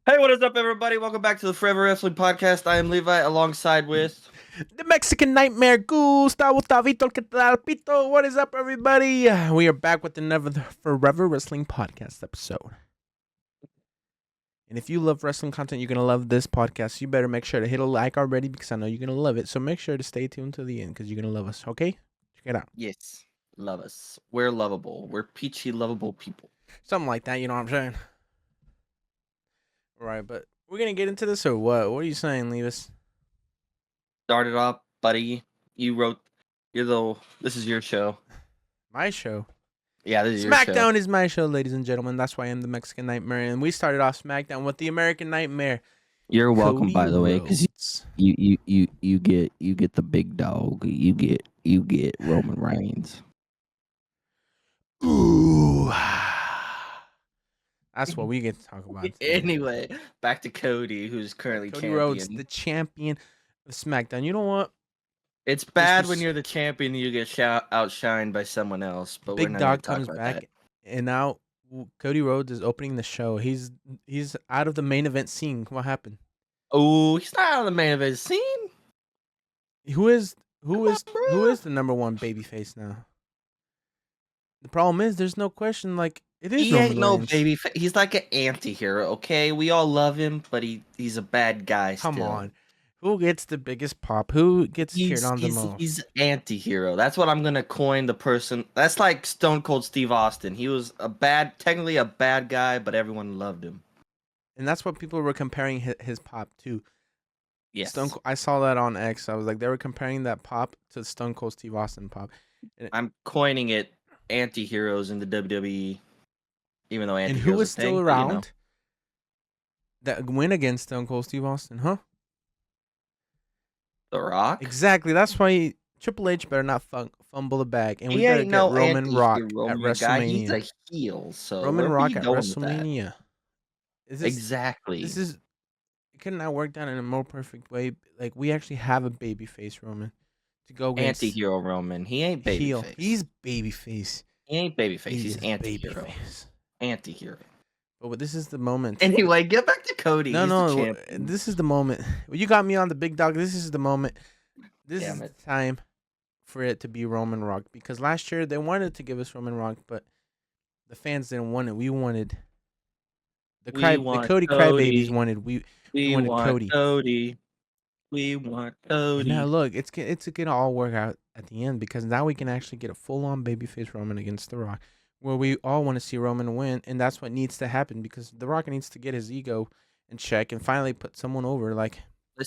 Hey, what is up, everybody? Welcome back to the Forever Wrestling Podcast. I am Levi, alongside with. The Mexican Nightmare Gustavo Tavito Pito. What is up, everybody? We are back with another Forever Wrestling Podcast episode. And if you love wrestling content, you're going to love this podcast. You better make sure to hit a like already because I know you're going to love it. So make sure to stay tuned to the end because you're going to love us, okay? Check it out. Yes, love us. We're lovable. We're peachy, lovable people. Something like that, you know what I'm saying? All right, but we're going to get into this or what? What are you saying, Levis? Start it off, buddy. You wrote. This is your show. My show. Yeah, this is your show. SmackDown is my show, ladies and gentlemen. That's why I'm the Mexican Nightmare. And we started off SmackDown with the American Nightmare. You're welcome, Cody by the way, because Rhodes. you get the big dog. You get Roman Reigns. Ooh. That's what we get to talk about today. Anyway, back to Cody, who's currently Cody champion. Rhodes, the champion of SmackDown. You know what? It's bad when you're the champion and you get outshined by someone else. But Big we're not Dog talk comes about back, that. and now Cody Rhodes is opening the show. He's out of the main event scene. What happened? Oh, he's not out of the main event scene. Who is the number one babyface now? The problem is there's no question. Like it is. He Roman ain't no Reigns. baby. He's like an anti-hero. Okay, we all love him, but he's a bad guy. Come still. on. Who gets the biggest pop? Who gets cheered on the most? He's anti-hero. That's what I'm gonna coin the person. That's like Stone Cold Steve Austin. He was technically a bad guy, but everyone loved him. And that's what people were comparing his pop to. Yes. I saw that on X. I was like, they were comparing that pop to Stone Cold Steve Austin pop. I'm coining it anti-heroes in the WWE, even though and anti-heroes who was still around that win against Stone Cold Steve Austin, huh? The Rock. Exactly. That's why Triple H better not fumble the bag, and we better get Roman Rock at WrestleMania. He's a heel, so Roman Rock at WrestleMania. Exactly. This is. It could not work out in a more perfect way. Like we actually have a babyface Roman to go against anti-hero Roman. He ain't babyface. He's babyface. He ain't babyface. He's anti-hero. Anti-hero. But this is the moment. Anyway, get back to Cody. No. This is the moment. You got me on the big dog. This is the moment. This is the time for it to be Roman Rock. Because last year they wanted to give us Roman Rock, but the fans didn't want it. We wanted the Cody Crybabies wanted. We wanted Cody. We want Cody. And now look, it's gonna all work out at the end because now we can actually get a full-on babyface Roman against The Rock, where we all want to see Roman win, and that's what needs to happen because The Rock needs to get his ego in check and finally put someone over like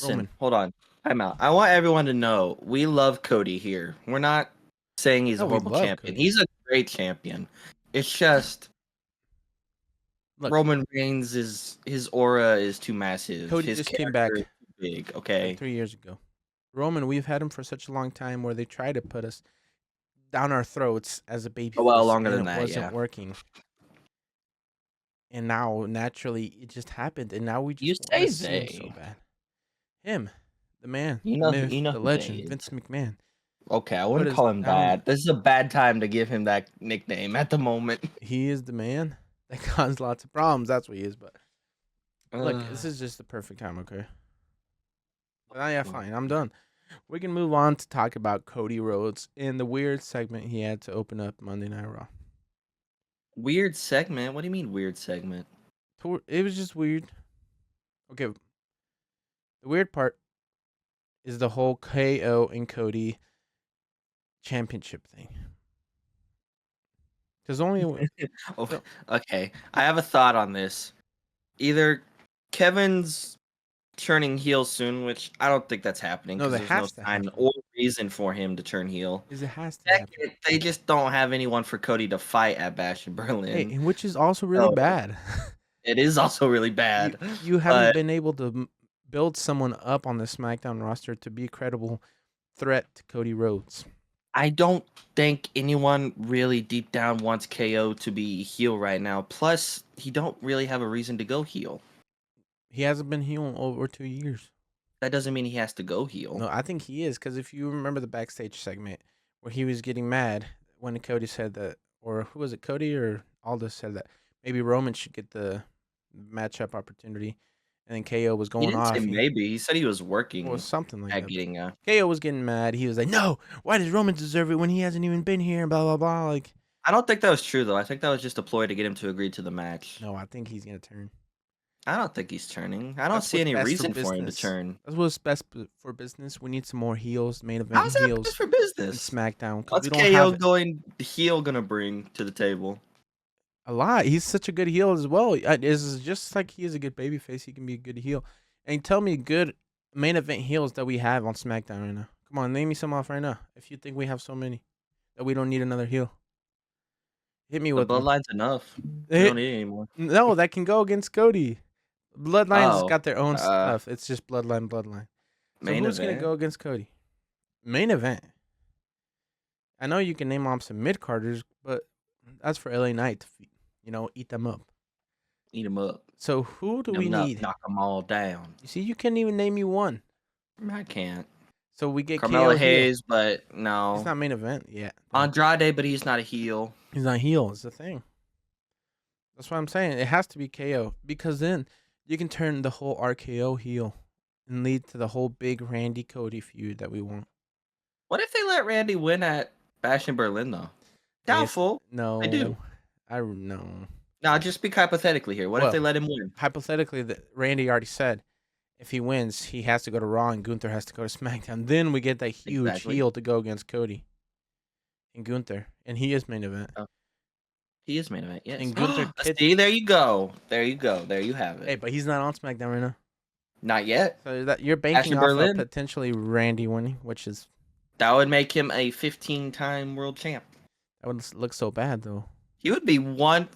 Roman. Hold on. I'm out. I want everyone to know we love Cody here. We're not saying he's a horrible champion. Cody. He's a great champion. It's just look, Roman Reigns his aura is too massive. Cody his just came back big, okay. Like 3 years ago. Roman, we've had him for such a long time where they try to put us down our throats as a baby. Well, longer than that, wasn't working. And now, naturally, it just happened, and now we just want to see him so bad. Him, the man, the legend, Vince McMahon. Okay, I wouldn't call him bad. This is a bad time to give him that nickname at the moment. He is the man that caused lots of problems. That's what he is. But look, this is just the perfect time. Okay. Yeah, fine. I'm done. We can move on to talk about Cody Rhodes and the weird segment he had to open up Monday Night Raw. Weird segment? What do you mean weird segment? It was just weird. Okay. The weird part is the whole KO and Cody championship thing. There's only okay. I have a thought on this. Either Kevin's turning heel soon, which I don't think that's happening. No, there's no sign or reason for him to turn heel. It has to happen. They just don't have anyone for Cody to fight at Bash in Berlin. Hey, which is also really bad. It is also really bad. You haven't been able to build someone up on the SmackDown roster to be a credible threat to Cody Rhodes. I don't think anyone really deep down wants KO to be heel right now. Plus, he don't really have a reason to go heel. He hasn't been heel in over 2 years. That doesn't mean he has to go heel. No, I think he is, because if you remember the backstage segment where he was getting mad when Cody said that, or who was it, Cody or Aldous said that maybe Roman should get the matchup opportunity, and then KO was He going didn't say off. maybe. He said he was working Something like at that. getting a. KO was getting mad. He was like, "No, why does Roman deserve it when he hasn't even been here?" Blah blah blah. Like, I don't think that was true though. I think that was just a ploy to get him to agree to the match. no, I think he's gonna turn. I don't think he's turning. I don't That's see what's any best for reason for him to business. turn. That's what's best for business. We need some more heels, main event How's that heels best for in business? SmackDown because What's we don't KO have it. going heel gonna bring to the table? A lot. He's such a good heel as well. It's just like he is a good babyface. He can be a good heel. And tell me good main event heels that we have on SmackDown right now. Come on, name me some off right now. If you think we have so many that we don't need another heel, hit me The with them. bloodline's enough. We don't need any more. No, that can go against Cody. Bloodline's Oh, got their own stuff. It's just bloodline. So main who's event. gonna go against Cody? Main event. I know you can name off some mid carders, but that's for LA Knight to eat them up. Eat them up. So who do we need? Knock them all down. You see, you can't even name me one. I can't. So we get Carmelo KO Hayes, but no. He's not main event yet. Andrade, but he's not a heel. He's not heel. It's the thing. That's what I'm saying. It has to be KO because then you can turn the whole RKO heel and lead to the whole big Randy Cody feud that we want. What if they let Randy win at Bash in Berlin though? Doubtful. No, I do. No. Now, just speak hypothetically here. What if they let him win? Hypothetically, Randy already said if he wins, he has to go to Raw and Gunther has to go to SmackDown. Then we get that huge heel to go against Cody and Gunther, and he is main event. Oh. He is main event, yes. And Gunther see, there you go. There you go. There you have it. Hey, but he's not on SmackDown right now. Not yet. So that you're banking off of potentially Randy winning, which is that would make him a 15-time world champ. That would look so bad though. He would be one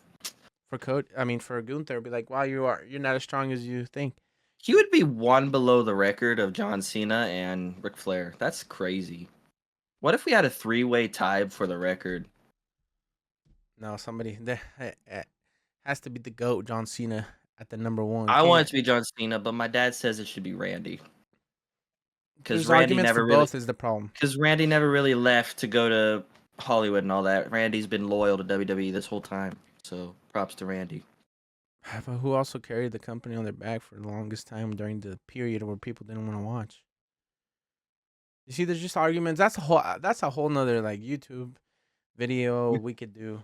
for Cody. I mean, for Gunther, it'd be like, wow, you're not as strong as you think. He would be one below the record of John Cena and Ric Flair. That's crazy. What if we had a 3-way tie for the record? No, somebody there has to be the GOAT, John Cena, at the number one. I want it to be John Cena, but my dad says it should be Randy. Because Randy never really both is the problem. Because Randy never really left to go to Hollywood and all that. Randy's been loyal to WWE this whole time. So props to Randy. But who also carried the company on their back for the longest time during the period where people didn't want to watch? You see, there's just arguments. That's a whole nother like YouTube video we could do.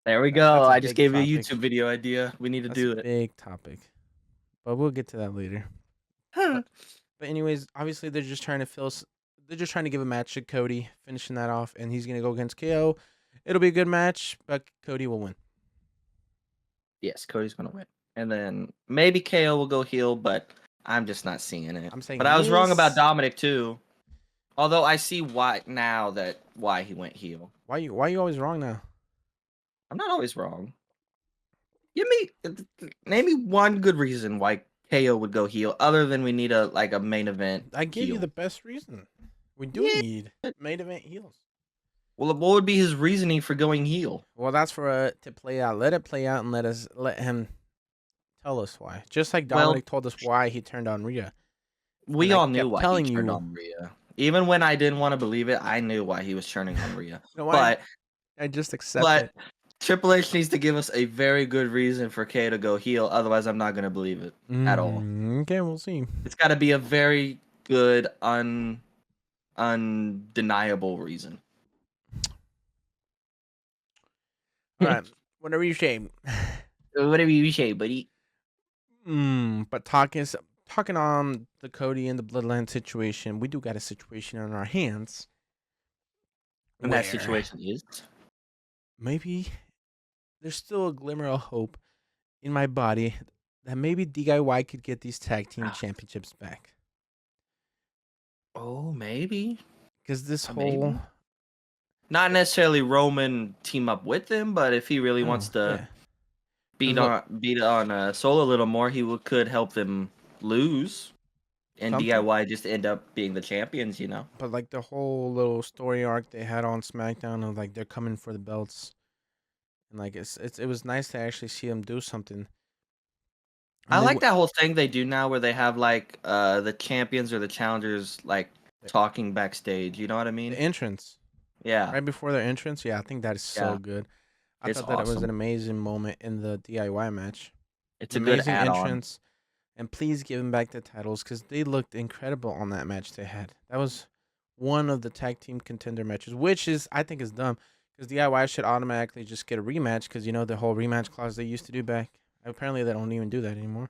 There we go. I just gave you a YouTube video idea. We need to do it. Big topic, but we'll get to that later. But anyways, obviously they're just trying to give a match to Cody, finishing that off, and he's gonna go against KO. It'll be a good match, but Cody will win. Yes, Cody's gonna win, and then maybe KO will go heel, but I'm just not seeing it. But I was wrong about Dominic too. Although I see why he went heel. Why you always wrong now? I'm not always wrong. Name me one good reason why KO would go heel, other than we need a main event. I gave you the best reason. We do need main event heels. Well, what would be his reasoning for going heel? Well, that's for to play out. Let it play out and let him tell us why. Just like Dominic told us why he turned on Rhea. We all knew why he turned on Rhea. Even when I didn't want to believe it, I knew why he was turning on Rhea. But I just accept it. Triple H needs to give us a very good reason for K to go heel. Otherwise, I'm not going to believe it at all. Okay, we'll see. It's got to be a very good, undeniable reason. All right. Whatever you say. Whatever you say, buddy. But talking on the Cody and the Bloodline situation, we do got a situation on our hands. And that situation is? Maybe there's still a glimmer of hope in my body that maybe DIY could get these tag team championships back. Oh, maybe. Because this whole... Not necessarily Roman team up with him, but if he really wants to beat on Solo a little more, he could help them lose. And DIY just end up being the champions, you know? But like the whole little story arc they had on SmackDown of like they're coming for the belts. And like it was nice to actually see them do something. I like that whole thing they do now where they have like the champions or the challengers like talking backstage, you know what I mean? The entrance. Yeah. Right before their entrance. Yeah, I think that is so good. I thought that it was an amazing moment in the DIY match. It's An a good amazing add-on. entrance. And please give them back the titles because they looked incredible on that match they had. That was one of the tag team contender matches, which is I think is dumb because DIY should automatically just get a rematch because the whole rematch clause they used to do back. Apparently they don't even do that anymore.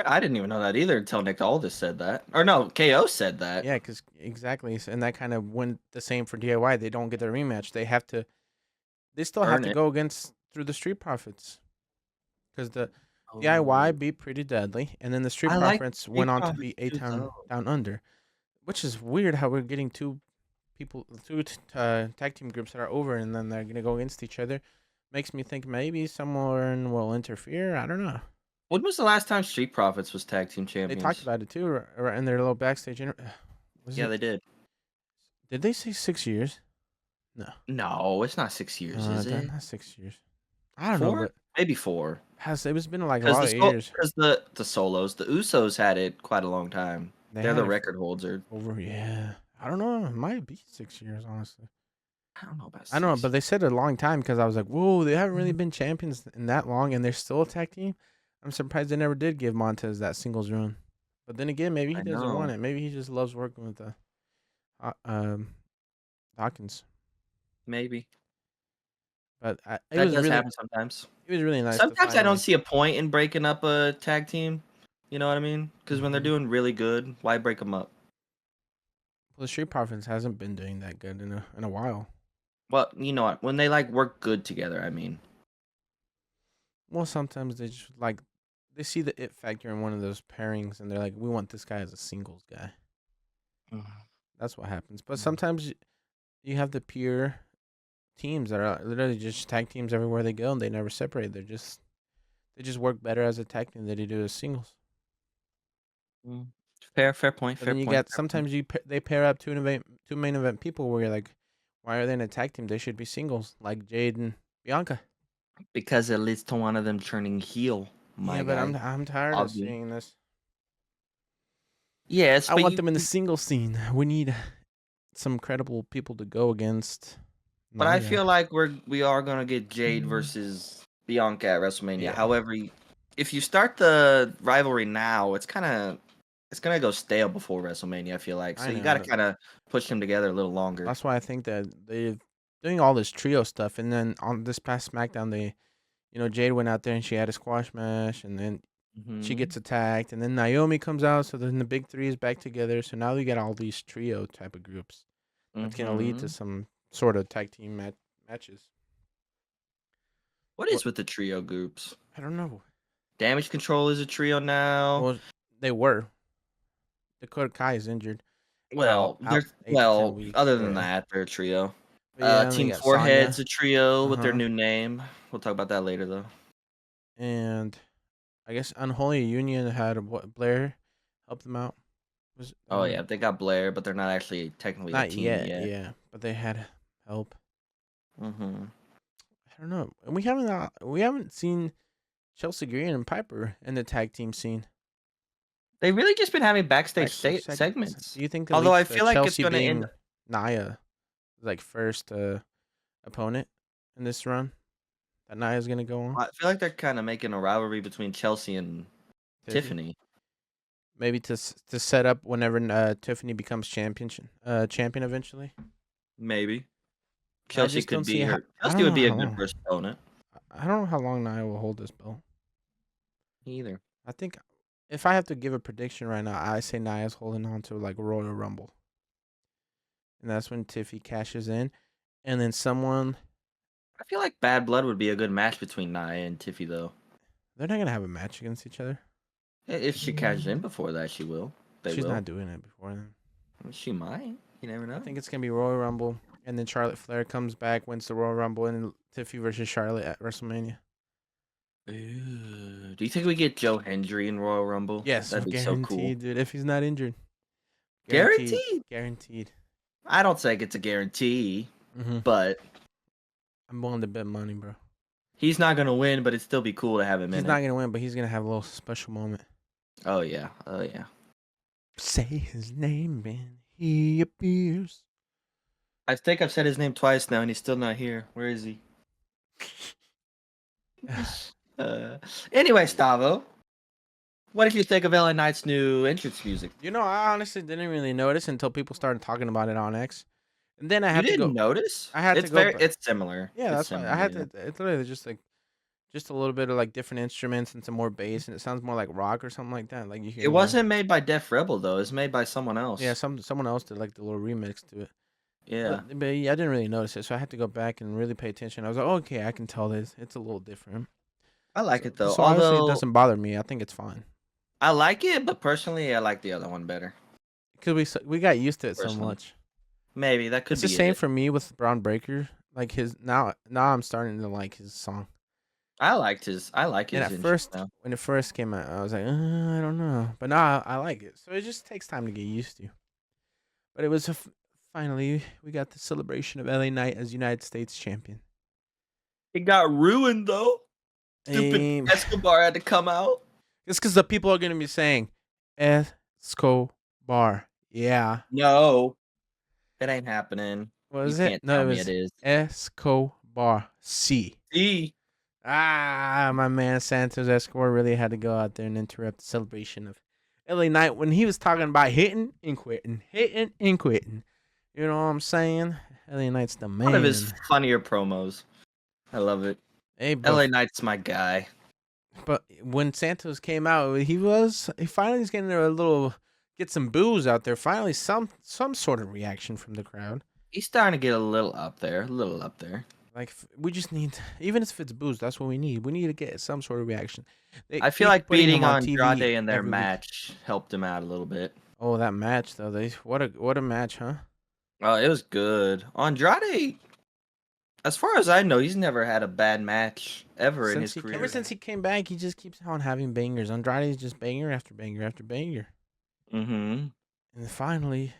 I didn't even know that either until Nick Aldis said that. Or no, KO said that. Yeah, because exactly, and that kind of went the same for DIY. They don't get their rematch. They still have Earn to it. go against through the Street Profits because the DIY Oh. beat Pretty Deadly, and then the Street I like Profits Street went on to Profits beat too, A-Town though. Down Under, which is weird how we're getting two tag team groups that are over, and then they're gonna go against each other. Makes me think maybe someone will interfere. I don't know. When was the last time Street Profits was tag team They talked champions? about it too, or in their little backstage. Was Yeah, it? they did. Did they say 6 years? No, No, it's not 6 years, is it? not 6 years. I don't know, 4? but Maybe 4. it's been like a Because lot of years. the Solos, the Usos had it quite a long time. They They're had the it for record holder. over. Yeah, I don't know. It might be 6 years, honestly. I don't know about I don't know, 6 but they years. said a long time because I was like, whoa, they haven't really been champions in that long, and they're still a tag team. I'm surprised they never did give Montez that singles run. But then again, maybe he I doesn't want know. it. Maybe he just loves working with uh, um Dawkins. Maybe. But That does happen sometimes. it was really nice to Sometimes I don't finally. see a point in breaking up a tag team. You know what I mean? Because when they're Mhm. doing really good, why break them up? Well, the Street Profits hasn't been doing that good in a while. Well, you know what? When they like work good together, I mean. Well, sometimes they just like they see the it factor in one of those pairings, and they're like, we want this guy as a singles guy. That's what happens. But sometimes you have the pure teams that are literally just tag teams everywhere they go, and they never separate. They just work better as a tag team than they do as singles. Mm. Fair point. But Fair then you point. get Fair point. sometimes they pair up two main event people where you're like, why are they in a tag team? They should be singles, like Jade and Bianca. Because it leads to one of them turning heel, Yeah, my but guy. I'm tired of Obvi. seeing this. Yes, I but want you. them in the single scene. We need some credible people to go against But I Naya. feel like we are gonna get Jade versus Bianca at WrestleMania. Yeah, However, if you start the rivalry now, it's gonna go stale before WrestleMania. I feel like so I you know. got to kind of push them together a little longer. That's why I think that they're doing all this trio stuff, and then on this past SmackDown, Jade went out there and she had a squash match, and then she Hmm. gets attacked, and then Naomi comes out, so then the big three is back together. So now we got all these trio type of groups. That's gonna lead to Hmm. some sort of tag team matches. What What is with the trio groups? I don't know. Damage Control is a trio now. Well, they were. Dakota Kai is injured. Well, Out they're 8 to 10 weeks. other than Yeah. that, they're a trio. But yeah, and they Team got Forehead's Sonya. a trio Uh with their huh. new name. We'll talk about that later, though. And I guess Unholy Union had Blair help them out. Was Oh yeah, they got Blair, but they're not actually technically a not team yet, yet. yeah, but they had help. Hmm. I don't know, and we haven't seen Chelsea Green and Piper in the tag team scene. They've really just been having backstage Backstage segments. segments. Do you think it Although leads I to feel like it's Chelsea gonna end. being Naya like first opponent in this run that Naya's gonna go on? I feel like they're kind of making a rivalry between Chelsea and Tiffany. Tiffany. Maybe to set up whenever Tiffany becomes champion eventually. Maybe I Chelsea just don't could see be how. her. I Chelsea don't would know be a how good long. first opponent. I don't know how long Nia will hold this belt. Either. I think if I have to give a prediction right now, I say Nia's holding on to like Royal Rumble, and that's when Tiffy cashes in, and then someone I feel like Bad Blood would be a good match between Nia and Tiffy, though. they're not gonna have a match against each other. If she cashes in before that, she will. They She's will. not doing it before then. She might. You never I know. think it's gonna be Royal Rumble, and then Charlotte Flair comes back, wins the Royal Rumble, and then Tiffy versus Charlotte at WrestleMania. Ooh. Do you think we get Joe Hendry in Royal Rumble? Yes, That'd be so cool. guaranteed, dude. If he's not injured, guaranteed, Guaranteed. guaranteed. I don't think it's a guarantee, Mm-hmm. but I'm willing to bet money, bro. he's not gonna win. But it'd still be cool to have him He's in not it. gonna win, but he's gonna have a little special moment. Oh yeah. Oh yeah. Say his name and he appears. I think I've said his name twice now, and he's still not here. Where is he? Anyway, Stavo, what did you think of LA Knight's new entrance music? I honestly didn't really notice until people started talking about it on X, and then I You had to didn't go. notice? I had to It's go. very, it's similar. Yeah, It's that's why I similar, had yeah. to. It's literally just a little bit of like different instruments and some more bass, and it sounds more like rock or something like that. Like you hear It more. wasn't made by Def Rebel though. It's made by someone Yeah, else. someone else did like the little remix to it. Yeah, But yeah, I didn't really notice it, so I had to go back and really pay attention. I was like, okay, I can tell this. It's a little different. I like So it though. so honestly, it Although doesn't bother me. I think it's fine I like it, but personally, I like the other one better. because we got used to it so Personally, much. maybe that could It's the be same it. for me with Brown Breaker. Like his now I'm starting to like his song. I like And his at intro first, now. when it first came out, I was like, I don't know. But now I like it. So it just takes time to get used to. But it was finally we got the celebration of LA Knight as United States champion. It got ruined though. Stupid Um, Escobar had to come out. it's because the people are gonna be saying Escobar. Yeah. No, it ain't happening. What You is it? can't No, tell it me it was is. Escobar. C. See, My man Santos Escobar really had to go out there and interrupt the celebration of LA Knight when he was talking about hitting and quitting, hitting and quitting. You know what I'm saying? LA Knight's the one of his man. funnier promos. I love it. Hey, LA Knight's my guy. but when Santos came out, he finally was getting get some boos out there. Finally, some sort of reaction from the crowd. He's starting to get a little up there. A little up there. Like we just need, even if it's booze, that's what we need. We need to get some sort of reaction. They I feel keep like putting him beating on Andrade TV in their every week. match helped him out a little bit. Oh, that match though. What a match, huh? Oh, it was good. Andrade, as far as I know, he's never had a bad match ever in his career. Ever since he came back, he just keeps on having bangers. Andrade's just banger after banger after banger. Mm-hmm. And finally,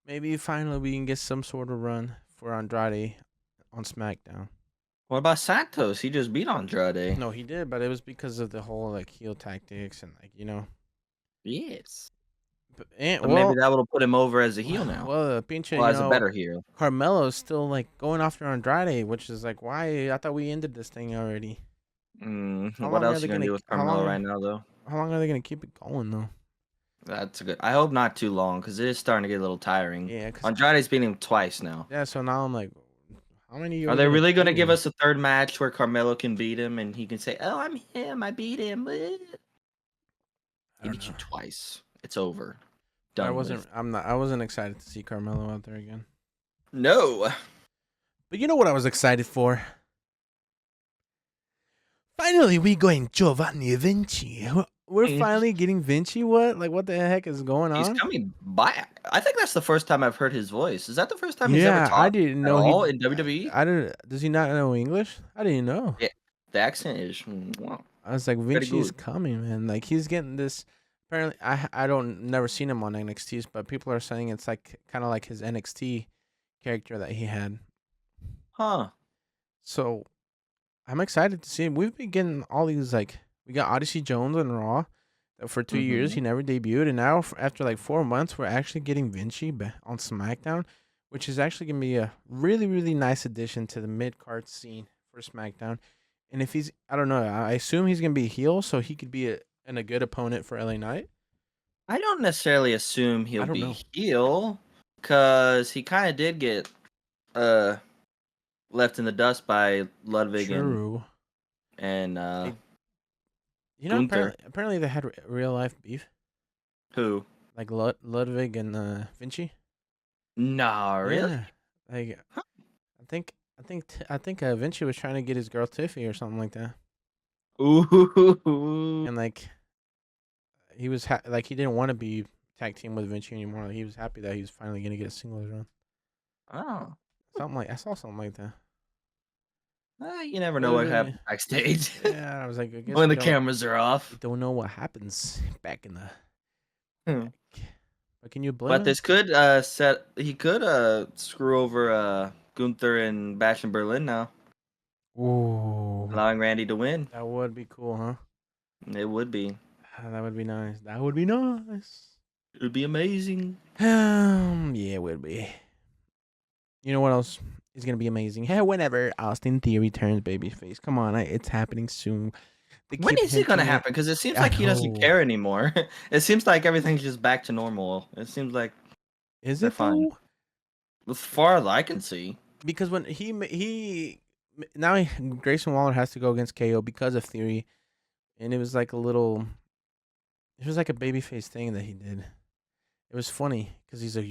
maybe finally we can get some sort of run for Andrade on SmackDown. What about Santos? He just beat Andrade. No, he did, but it was because of the whole like heel tactics and Yes. But, Maybe that will put him over as a heel now. Well, pinche, Well, as a better heel. Carmelo's still like going after Andrade, which is like, why? I thought we ended this thing already. What else are you gonna do with Carmelo right now, though? How long are they gonna keep it going though? That's good. I hope not too long, because it is starting to get a little tiring. Yeah, Andrade's beating him twice now. Yeah, so now I'm like, how many? Are they really gonna give us a third match where Carmelo can beat him and he can say, "Oh, I'm him. I beat him." He beat you twice. It's over. Done. I wasn't excited to see Carmelo out there again. No. But you know what I was excited for? Finally, we going Giovanni Vinci. We're finally getting Vinci. What the heck is going on? He's coming back. I think that's the first time I've heard his voice. Is that the first time he's ever talked? I didn't know in WWE. I didn't. Does he not know English? I didn't know. Yeah, the accent is. Wow. I was like, Vinci's coming, man. Like he's getting this. Apparently, I don't never seen him on NXT, but people are saying it's like kind of like his NXT character that he had. Huh. So, I'm excited to see him. We've been getting all these we got Odyssey Jones on Raw. For 2 years, he never debuted, and now after like 4 months, we're actually getting Vinci on SmackDown, which is actually gonna be a really really nice addition to the mid card scene for SmackDown. And if he's, I don't know, I assume he's gonna be a heel, so he could be a good opponent for LA Knight. I don't necessarily assume he'll be heel, because he kind of did get left in the dust by Ludwig and Gunther. Apparently they had real life beef. Who? Like Ludwig and Vinci. Nah, really? Yeah. Like, huh? I think Vinci was trying to get his girl Tiffy or something like that. Ooh. And like, he was he didn't want to be tag team with Vinci anymore. Like, he was happy that he was finally gonna get a singles run. Oh. I saw something like that. You never know what happens backstage. Yeah, I was like, I guess when the cameras are off. You don't know what happens back in the. But can you blame? But this could he could screw over Gunther and Bash in Berlin now. Ooh. Allowing Randy to win. That would be cool, huh? It would be. That would be nice. That would be nice. It would be amazing. Yeah, it would be. You know what else? is gonna be amazing. Hey, whenever Austin Theory turns babyface, come on, it's happening soon. They When keep is it gonna hinting it. happen? Because it seems I like he doesn't know. care anymore. It seems like everything's just back to normal. It seems like Is they're it fine, though? as far as I can see. Because when now Grayson Waller has to go against KO because of Theory, and it was like a little, it was like a babyface thing that he did. It was funny because he's like,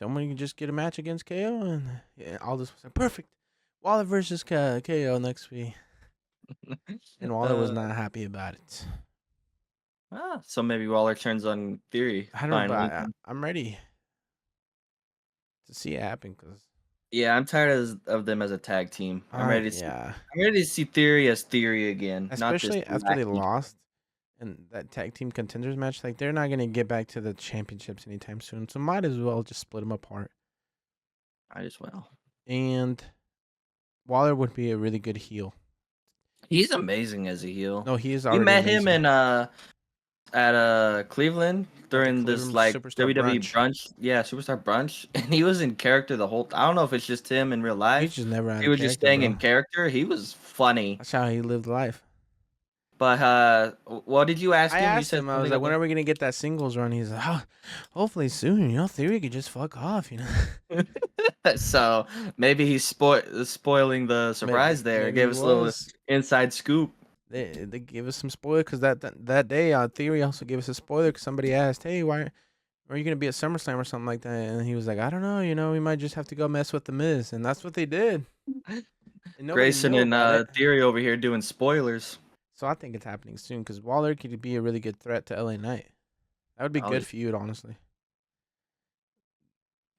someone can just get a match against KO, and all this was like perfect. Waller versus KO next week, and Waller was Uh, not happy about it. so maybe Waller turns on Theory I don't know, but finally. I'm ready to see it happen because Yeah, I'm tired of them as a tag team. yeah, I'm ready to see Theory as Theory again, not this especially after they wacky. lost and that tag team contenders match. Like they're not gonna get back to the championships anytime soon, so might as well just split them apart. I just well. And Waller would be a really good heel. He's amazing as a heel. No, he is We already met him amazing. in at Cleveland At the during this Cleveland like Superstar WWE Brunch. brunch. Yeah, Superstar brunch. And he was in character the whole I don't know if it's just him in real He's life. just never out He of was just character, staying bro. in character. He was funny. That's how he lived life. But what did you ask I him? You asked said him, I was something like, when about are we gonna get that singles run? He's like, hopefully soon. Theory could just fuck off, so maybe he's spoiling the surprise there. Maybe he Gave us a little was. inside scoop. They gave us some spoiler because that day, Theory also gave us a spoiler because somebody asked, "Hey, why are you gonna be at SummerSlam or something like that?" And he was like, "I don't know. We might just have to go mess with the Miz," and that's what they did. And nobody Grayson knew and about it. Theory over here doing spoilers. So I think it's happening soon because Waller could be a really good threat to LA Knight. That would be Oh, good feud, honestly.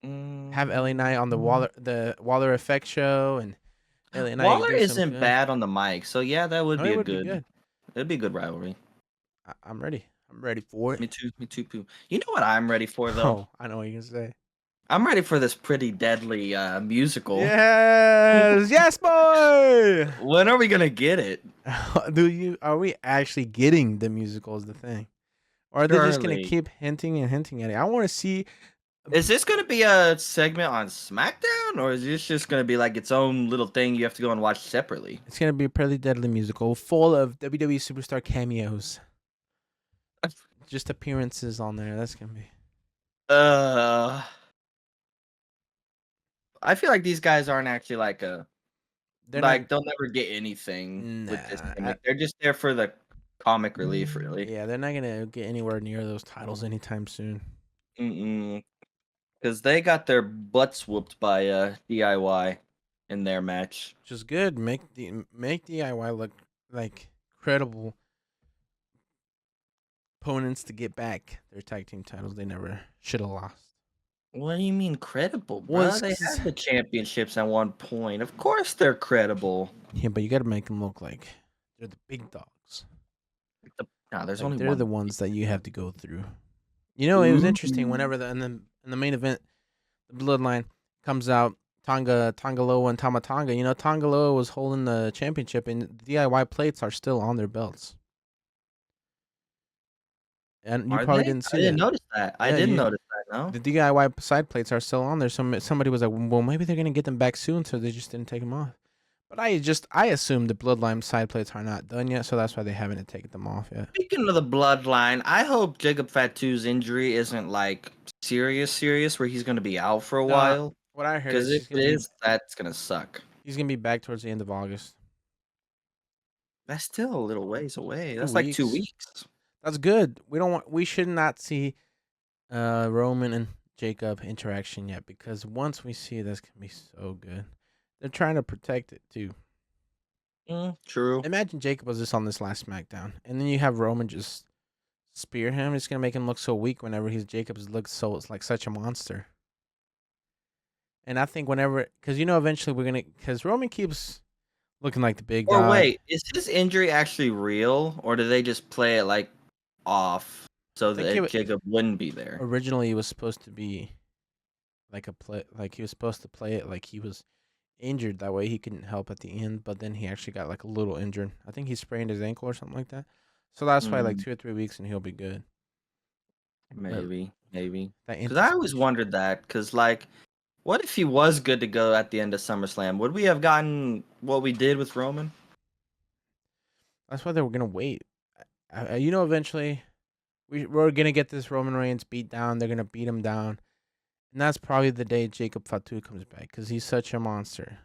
Have LA Knight on mm. the Waller Effect show, and LA Knight Waller do some isn't good. bad on the mic, so yeah, that would No, be it a would be good. good. It'd be a good rivalry. I'm ready. I'm ready for it. Me too. Me too. Poo. You know what I'm ready for though? Oh, I know what you're gonna say. I'm ready for this Pretty Deadly musical. Yes, yes, boy. When are we gonna get it? Are we actually getting the musical? Is the thing, or are they just gonna Surely. keep hinting and hinting at it? I want to see. Is this gonna be a segment on SmackDown, or is this just gonna be like its own little thing you have to go and watch separately? It's gonna be a pretty deadly musical full of WWE superstar cameos, just appearances on there. That's gonna be. Uh, I feel like these guys aren't actually They're not. they'll never get anything with this Nah. gimmick. They're just there for the comic relief, really. Yeah, they're not gonna get anywhere near those titles anytime soon. Because they got their butts whooped by DIY in their match. Which is good. Make DIY look like credible opponents to get back their tag team titles they never should have lost. What do you mean credible, Well, bro? They had the championships at one point. Of course they're credible. yeah, but you got to make them look like they're the big dogs. No, there's Like only they're one. the ones that you have to go through. It was interesting Ooh. whenever in the main event, the Bloodline comes out. Tonga Loa and Tama Tonga. Tonga Loa was holding the championship, and the DIY plates are still on their belts. And you Are probably they? didn't I see didn't that. notice that. I Yeah, didn't notice that, no. the DIY side plates are still on there. Somebody was like, well, maybe they're gonna get them back soon, so they just didn't take them off. But I assume the Bloodline side plates are not done yet, so that's why they haven't taken them off yet. Speaking of the bloodline, I hope Jacob Fatu's injury isn't like serious, where he's going to be out for a while. What I heard Because is if it is, that's going to suck. he's gonna be back towards the end of August. That's still a little ways away. 2 That's like 2 weeks. weeks. That's good. We should not see Roman and Jacob interaction yet, because once we see this, can be so good. They're trying to protect it too. True. Imagine Jacob was just on this last SmackDown, and then you have Roman just spear him. It's gonna make him look so weak whenever Jacobs looks so it's like such a monster. And I think because eventually because Roman keeps looking like the big Or dog. wait, is his injury actually real, or do they just play it like off so that Jacob wouldn't be there? Originally, it was supposed to be like he was supposed to play it like he was injured. That way, he couldn't help at the end. But then he actually got like a little injured. I think he sprained his ankle or something like that. So that's why like 2 or 3 weeks and he'll be good. Maybe. That Because I always anticipation. wondered that. Because like What if he was good to go at the end of SummerSlam? Would we have gotten what we did with Roman? That's why they were gonna wait. Eventually, we're gonna get this Roman Reigns beat down. They're gonna beat him down, and that's probably the day Jacob Fatu comes back because he's such a monster.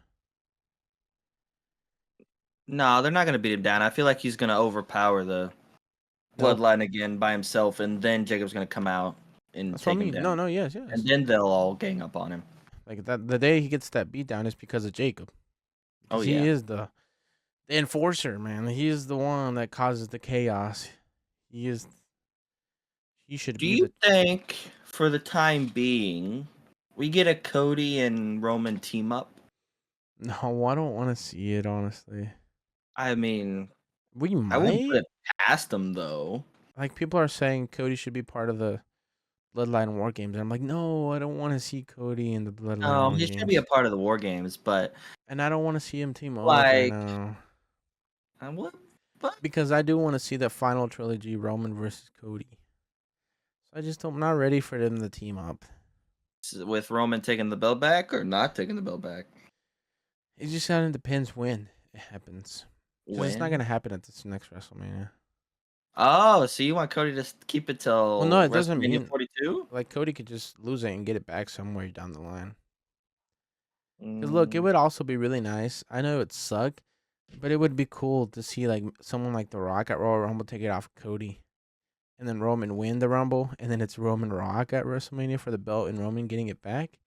No, they're not gonna beat him down. I feel like he's gonna overpower the Bloodline again by himself, and then Jacob's gonna come out and That's what I take him mean. down. No, yes. And then they'll all gang up on him. Like that, the day he gets that beat down is because of Jacob. Oh yeah, he is the enforcer, man. He is the one that causes the chaos. He should Do be you think, for the time being, we get a Cody and Roman team up? No, I don't want to see it, honestly. I mean, we might. I wouldn't put it past them, though. Like, people are saying Cody should be part of the Bloodline War Games. And I'm like, no, I don't want to see Cody in the Bloodline War He Games. should be a part of the War Games, but... And I don't want to see him team up like, right now. What? Because I do want to see the final trilogy, Roman versus Cody. So I'm not ready for them to team up. With Roman taking the belt back or not taking the belt back? It just kind of depends when it happens. It's not going to happen at this next WrestleMania. Oh, so you want Cody to keep it till well, no, it doesn't mean 42? Like, Cody could just lose it and get it back somewhere down the line. Because, look, it would also be really nice. I know it would suck, but it would be cool to see, like, someone like The Rock at Royal Rumble take it off Cody. And then Roman win the Rumble, and then it's Roman Rock at WrestleMania for the belt and Roman getting it back.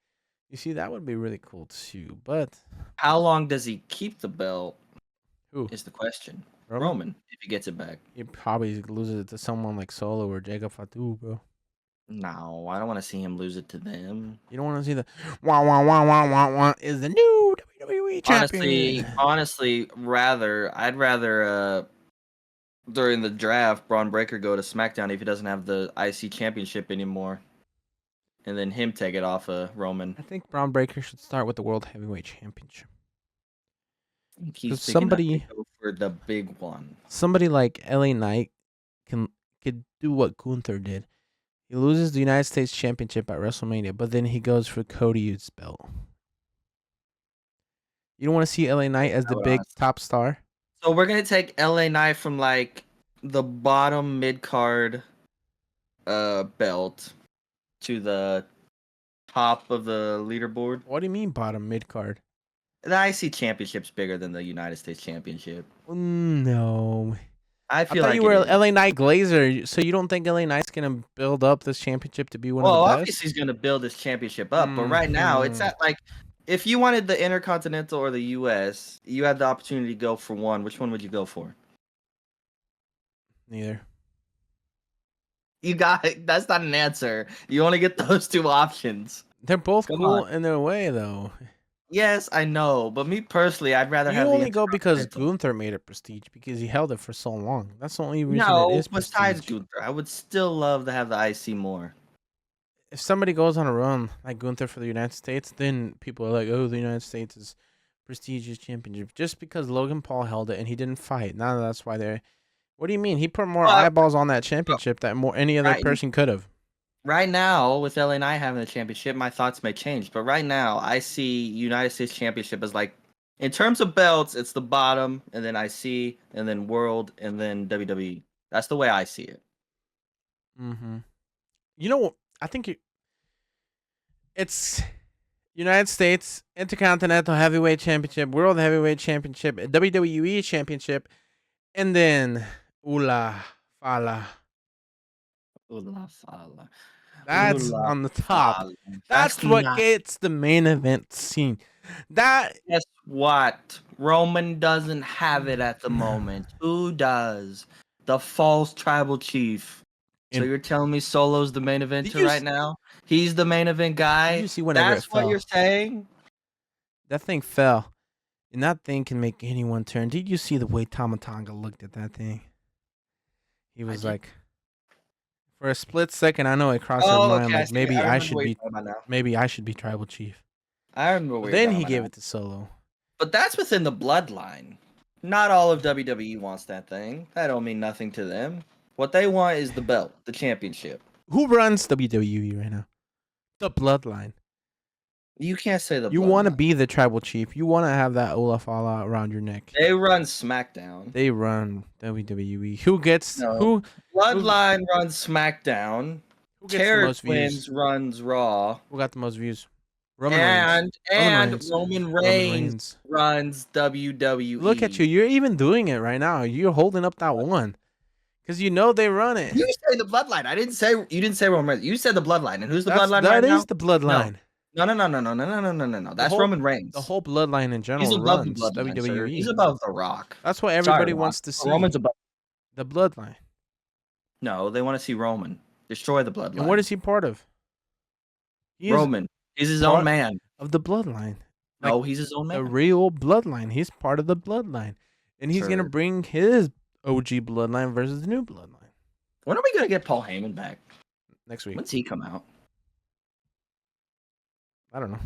You see, that would be really cool too. But how long does he keep the belt? Who is the question? Roman, if he gets it back. He probably loses it to someone like Solo or Jacob Fatu, bro. No, I don't want to see him lose it to them. You don't want to see the wah is the new WWE champion. Honestly, I'd rather during the draft, Braun Breaker go to SmackDown if he doesn't have the IC championship anymore. And then him take it off of Roman. I think Braun Breaker should start with the World Heavyweight Championship. He's somebody go for the big one. Somebody like LA Knight could do what Gunther did. He loses the United States Championship at WrestleMania, but then he goes for Cody's belt. You don't want to see LA Knight as the big top star? So we're going to take LA Knight from like the bottom mid-card belt to the top of the leaderboard. What do you mean bottom mid-card? The IC Championship's bigger than the United States Championship. No. I thought you were LA Knight Glazer, so you don't think LA Knight's going to build up this championship to be one of the best? Well, obviously he's going to build this championship up, but right now it's at like, if you wanted the Intercontinental or the US, you had the opportunity to go for one. Which one would you go for? Neither. That's not an answer. You only get those two options. They're both cool in their way, though. Yes, I know, but me personally, I'd rather have. You only go because Gunther made it prestige because he held it for so long. That's the only reason it is prestige. Besides Gunther, I would still love to have the IC more. If somebody goes on a run like Gunther for the United States, then people are like, "Oh, the United States is prestigious championship." Just because Logan Paul held it and he didn't fight, now that's why they're. What do you mean? He put more eyeballs on that championship that any other person could have. Right now, with LA Knight having the championship, my thoughts may change. But right now, I see United States Championship as like, in terms of belts, it's the bottom, and then IC, and then World, and then WWE. That's the way I see it. Mm-hmm. You know, I think it's United States Intercontinental Heavyweight Championship, World Heavyweight Championship, WWE Championship, and then Ula Fala. That's on the top. That's what gets the main event scene. Guess what? Roman doesn't have it at the moment. Who does? The false tribal chief. So you're telling me Solo's the main eventer right now? He's the main event guy? Did you see whenever That's what you're saying? That thing fell. And that thing can make anyone turn. Did you see the way Tama Tonga looked at that thing? He was like, for a split second, I know it crossed his mind. Like maybe I should be tribal chief. I remember. Then he gave it to Solo. But that's within the bloodline. Not all of WWE wants that thing. That don't mean nothing to them. What they want is the belt, the championship. Who runs WWE right now? The bloodline. You can't say the You want to bloodline. be the tribal chief. You want to have that Olaf Allah around your neck. They run SmackDown. They run WWE. Who gets no. Bloodline runs SmackDown. Who gets the Terror most Twins views? runs Raw. Who got the most views? Roman Reigns. Roman Reigns runs WWE. Look at you. You're even doing it right now. You're holding up that one. Because you know they run it. You say the bloodline. I didn't say you didn't say Roman Reigns. You said the bloodline. And who's the bloodline right now? That is the bloodline. No. That's Roman Reigns. The whole bloodline in general. He's above runs the bloodline, WWE. sir. He's above The Rock. That's what everybody wants to see. Roman's above the bloodline. No, they want to see Roman destroy the bloodline. And what is he part of? Roman. He's his own man. Of the bloodline. No, he's his own man. The real bloodline. He's part of the bloodline. And he's going to bring his OG bloodline versus the new bloodline. When are we going to get Paul Heyman back? Next week. When's he come out? I don't know.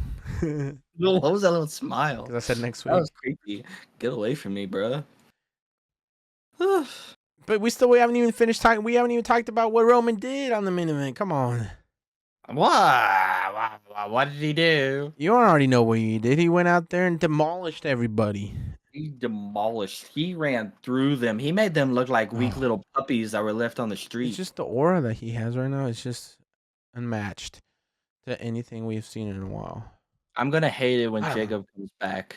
What was that little smile? Because I said next week. That was creepy. Get away from me, bro. But we haven't even finished talking. We haven't even talked about what Roman did on the main event. Come on. What did he do? You already know what he did. He went out there and demolished everybody. He ran through them. He made them look like weak little puppies that were left on the street. It's just the aura that he has right now. It's just unmatched to anything we've seen in a while. I'm gonna hate it when Jacob comes back.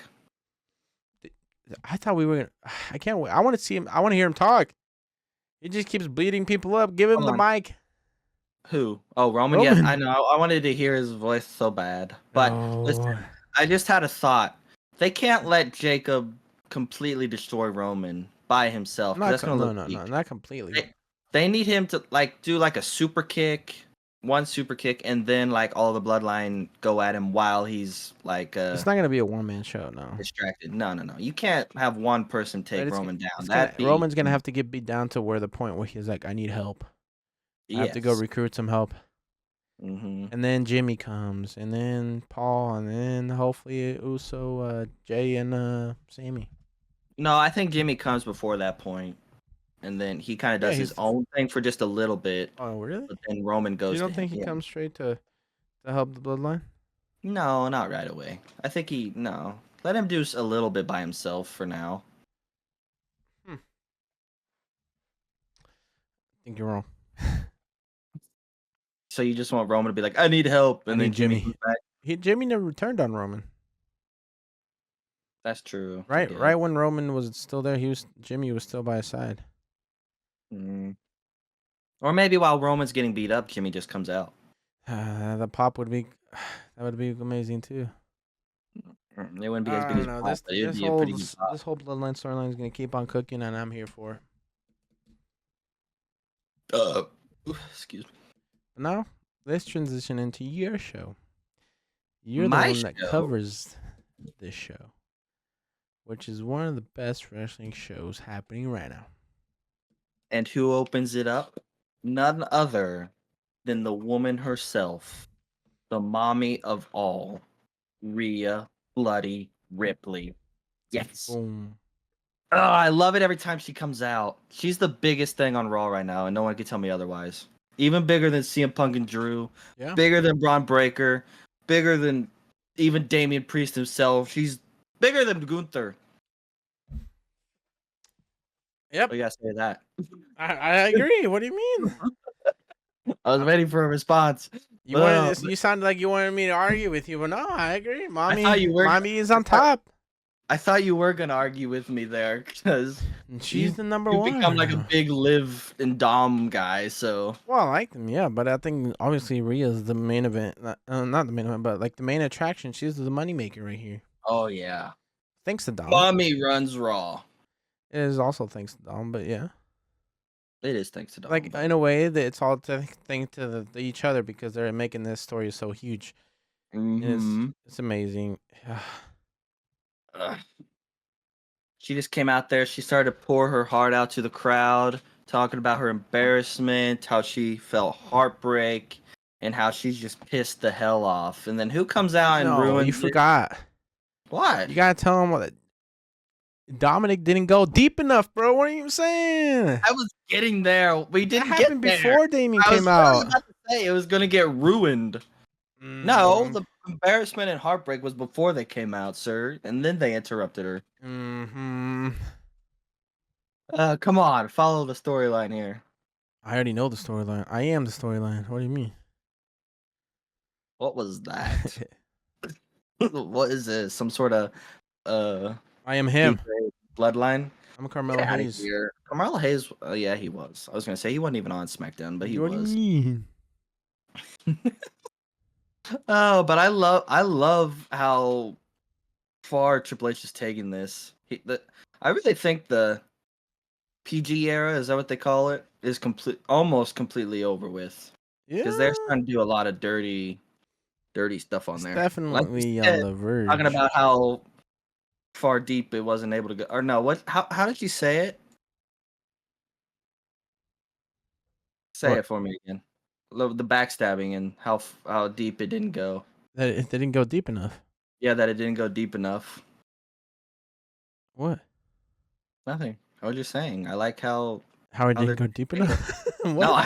I thought we were gonna. I can't wait. I want to see him. I want to hear him talk. He just keeps beating people up. Give him the mic. Who? Oh, Roman. Yeah, I know. I wanted to hear his voice so bad. But listen, I just had a thought. They can't let Jacob completely destroy Roman by himself. That's gonna look weak. No, not completely. They need him to do a super kick, one super kick, and then all the bloodline go at him while he's it's not gonna be a one-man show, no. Distracted. No. You can't have one person take Roman down. Roman's gonna have to get beat down to the point where he's like, I need help. I have to go recruit some help. Mm-hmm. And then Jimmy comes, and then Paul, and then hopefully Uso, Jay, and Sammy. No, I think Jimmy comes before that point, and then he kind of does his own thing for just a little bit. Oh, really? But then Roman goes. You don't think he comes straight to help the bloodline? No, not right away. I think let him do a little bit by himself for now. I think you're wrong. So you just want Roman to be like, I need help, and then Jimmy comes back? Jimmy never turned on Roman. That's true. Right when Roman was still there, Jimmy was still by his side. Or maybe while Roman's getting beat up, Jimmy just comes out. The pop would be amazing too. It wouldn't be as big as pop, but it'd be a pretty good pop. This whole bloodline storyline is gonna keep on cooking, and I'm here for it. Excuse me. Now, let's transition into your show. You're the one that covers this show, which is one of the best wrestling shows happening right now. And who opens it up? None other than the woman herself, the mommy of all, Rhea Bloody Ripley. Yes. Boom. Oh, I love it every time she comes out. She's the biggest thing on Raw right now, and no one can tell me otherwise. Even bigger than CM Punk and Drew. Yeah. Bigger than Braun Breaker. Bigger than even Damian Priest himself. She's bigger than Gunther. Yep. What do you gotta say to that? I agree. What do you mean? I was waiting for a response. You sounded like you wanted me to argue with you, but no, I agree. Mommy is on top. I thought you were gonna argue with me there because she's the number one. You become like a big Liv and Dom guy, so. Well, I like them, yeah, but I think obviously Rhea's the main event. Not the main event, but the main attraction. She's the moneymaker right here. Oh yeah. Thanks to Dom. Mommy runs Raw. It is also thanks to Dom, but yeah. It is thanks to Dom. In a way, that it's all thanks to each other because they're making this story so huge. Mm-hmm. It's amazing. She just came out there. She started to pour her heart out to the crowd, talking about her embarrassment, how she felt heartbreak, and how she's just pissed the hell off. And then who comes out and ruins you forgot. What? You gotta tell him that Dominic didn't go deep enough, bro. What are you saying? I was getting there. We didn't get there. Before Damien came out. I was about to say it was gonna get ruined. No, embarrassment and heartbreak was before they came out, sir, and then they interrupted her. Mm-hmm. Come on, follow the storyline here. I already know the storyline. I am the storyline. What do you mean? What was that? What is this? Some sort of I am him. bloodline? I'm Carmelo Get out of Hayes. here. Carmelo Hayes. Yeah, he was. I was gonna say he wasn't even on SmackDown, but he What was. do you mean? Oh, but I love how far Triple H is taking this. I really think the PG era, is that what they call it, is almost completely over with. Yeah. Because they're starting to do a lot of dirty stuff on It's there. Like you definitely on said, the verge. talking about how far deep it wasn't able to go. Or no, what? How did you say it? Say it for me again. The backstabbing and how deep it didn't go. That it didn't go deep enough. Yeah, that it didn't go deep enough. What? Nothing. I was just saying. I like how it didn't go deep enough. What? No,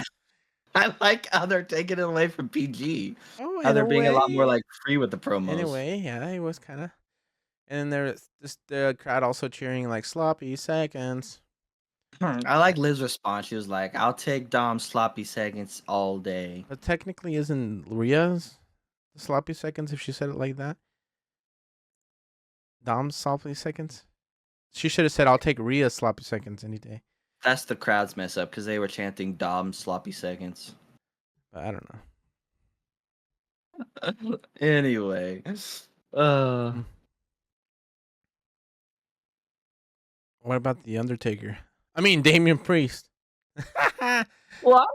I like how they're taking it away from PG. Oh, How in they're a being a lot more way. like free with the promos. In a way, yeah, it was kind of. And then there's just the crowd also cheering like sloppy seconds. I like Liv's response. She was like, "I'll take Dom's sloppy seconds all day." But technically, isn't Rhea's the sloppy seconds if she said it like that? Dom's sloppy seconds? She should have said, I'll take Rhea's sloppy seconds any day. That's the crowd's mess up because they were chanting Dom's sloppy seconds. But I don't know. Anyway. What about The Undertaker? I mean, Damian Priest. What?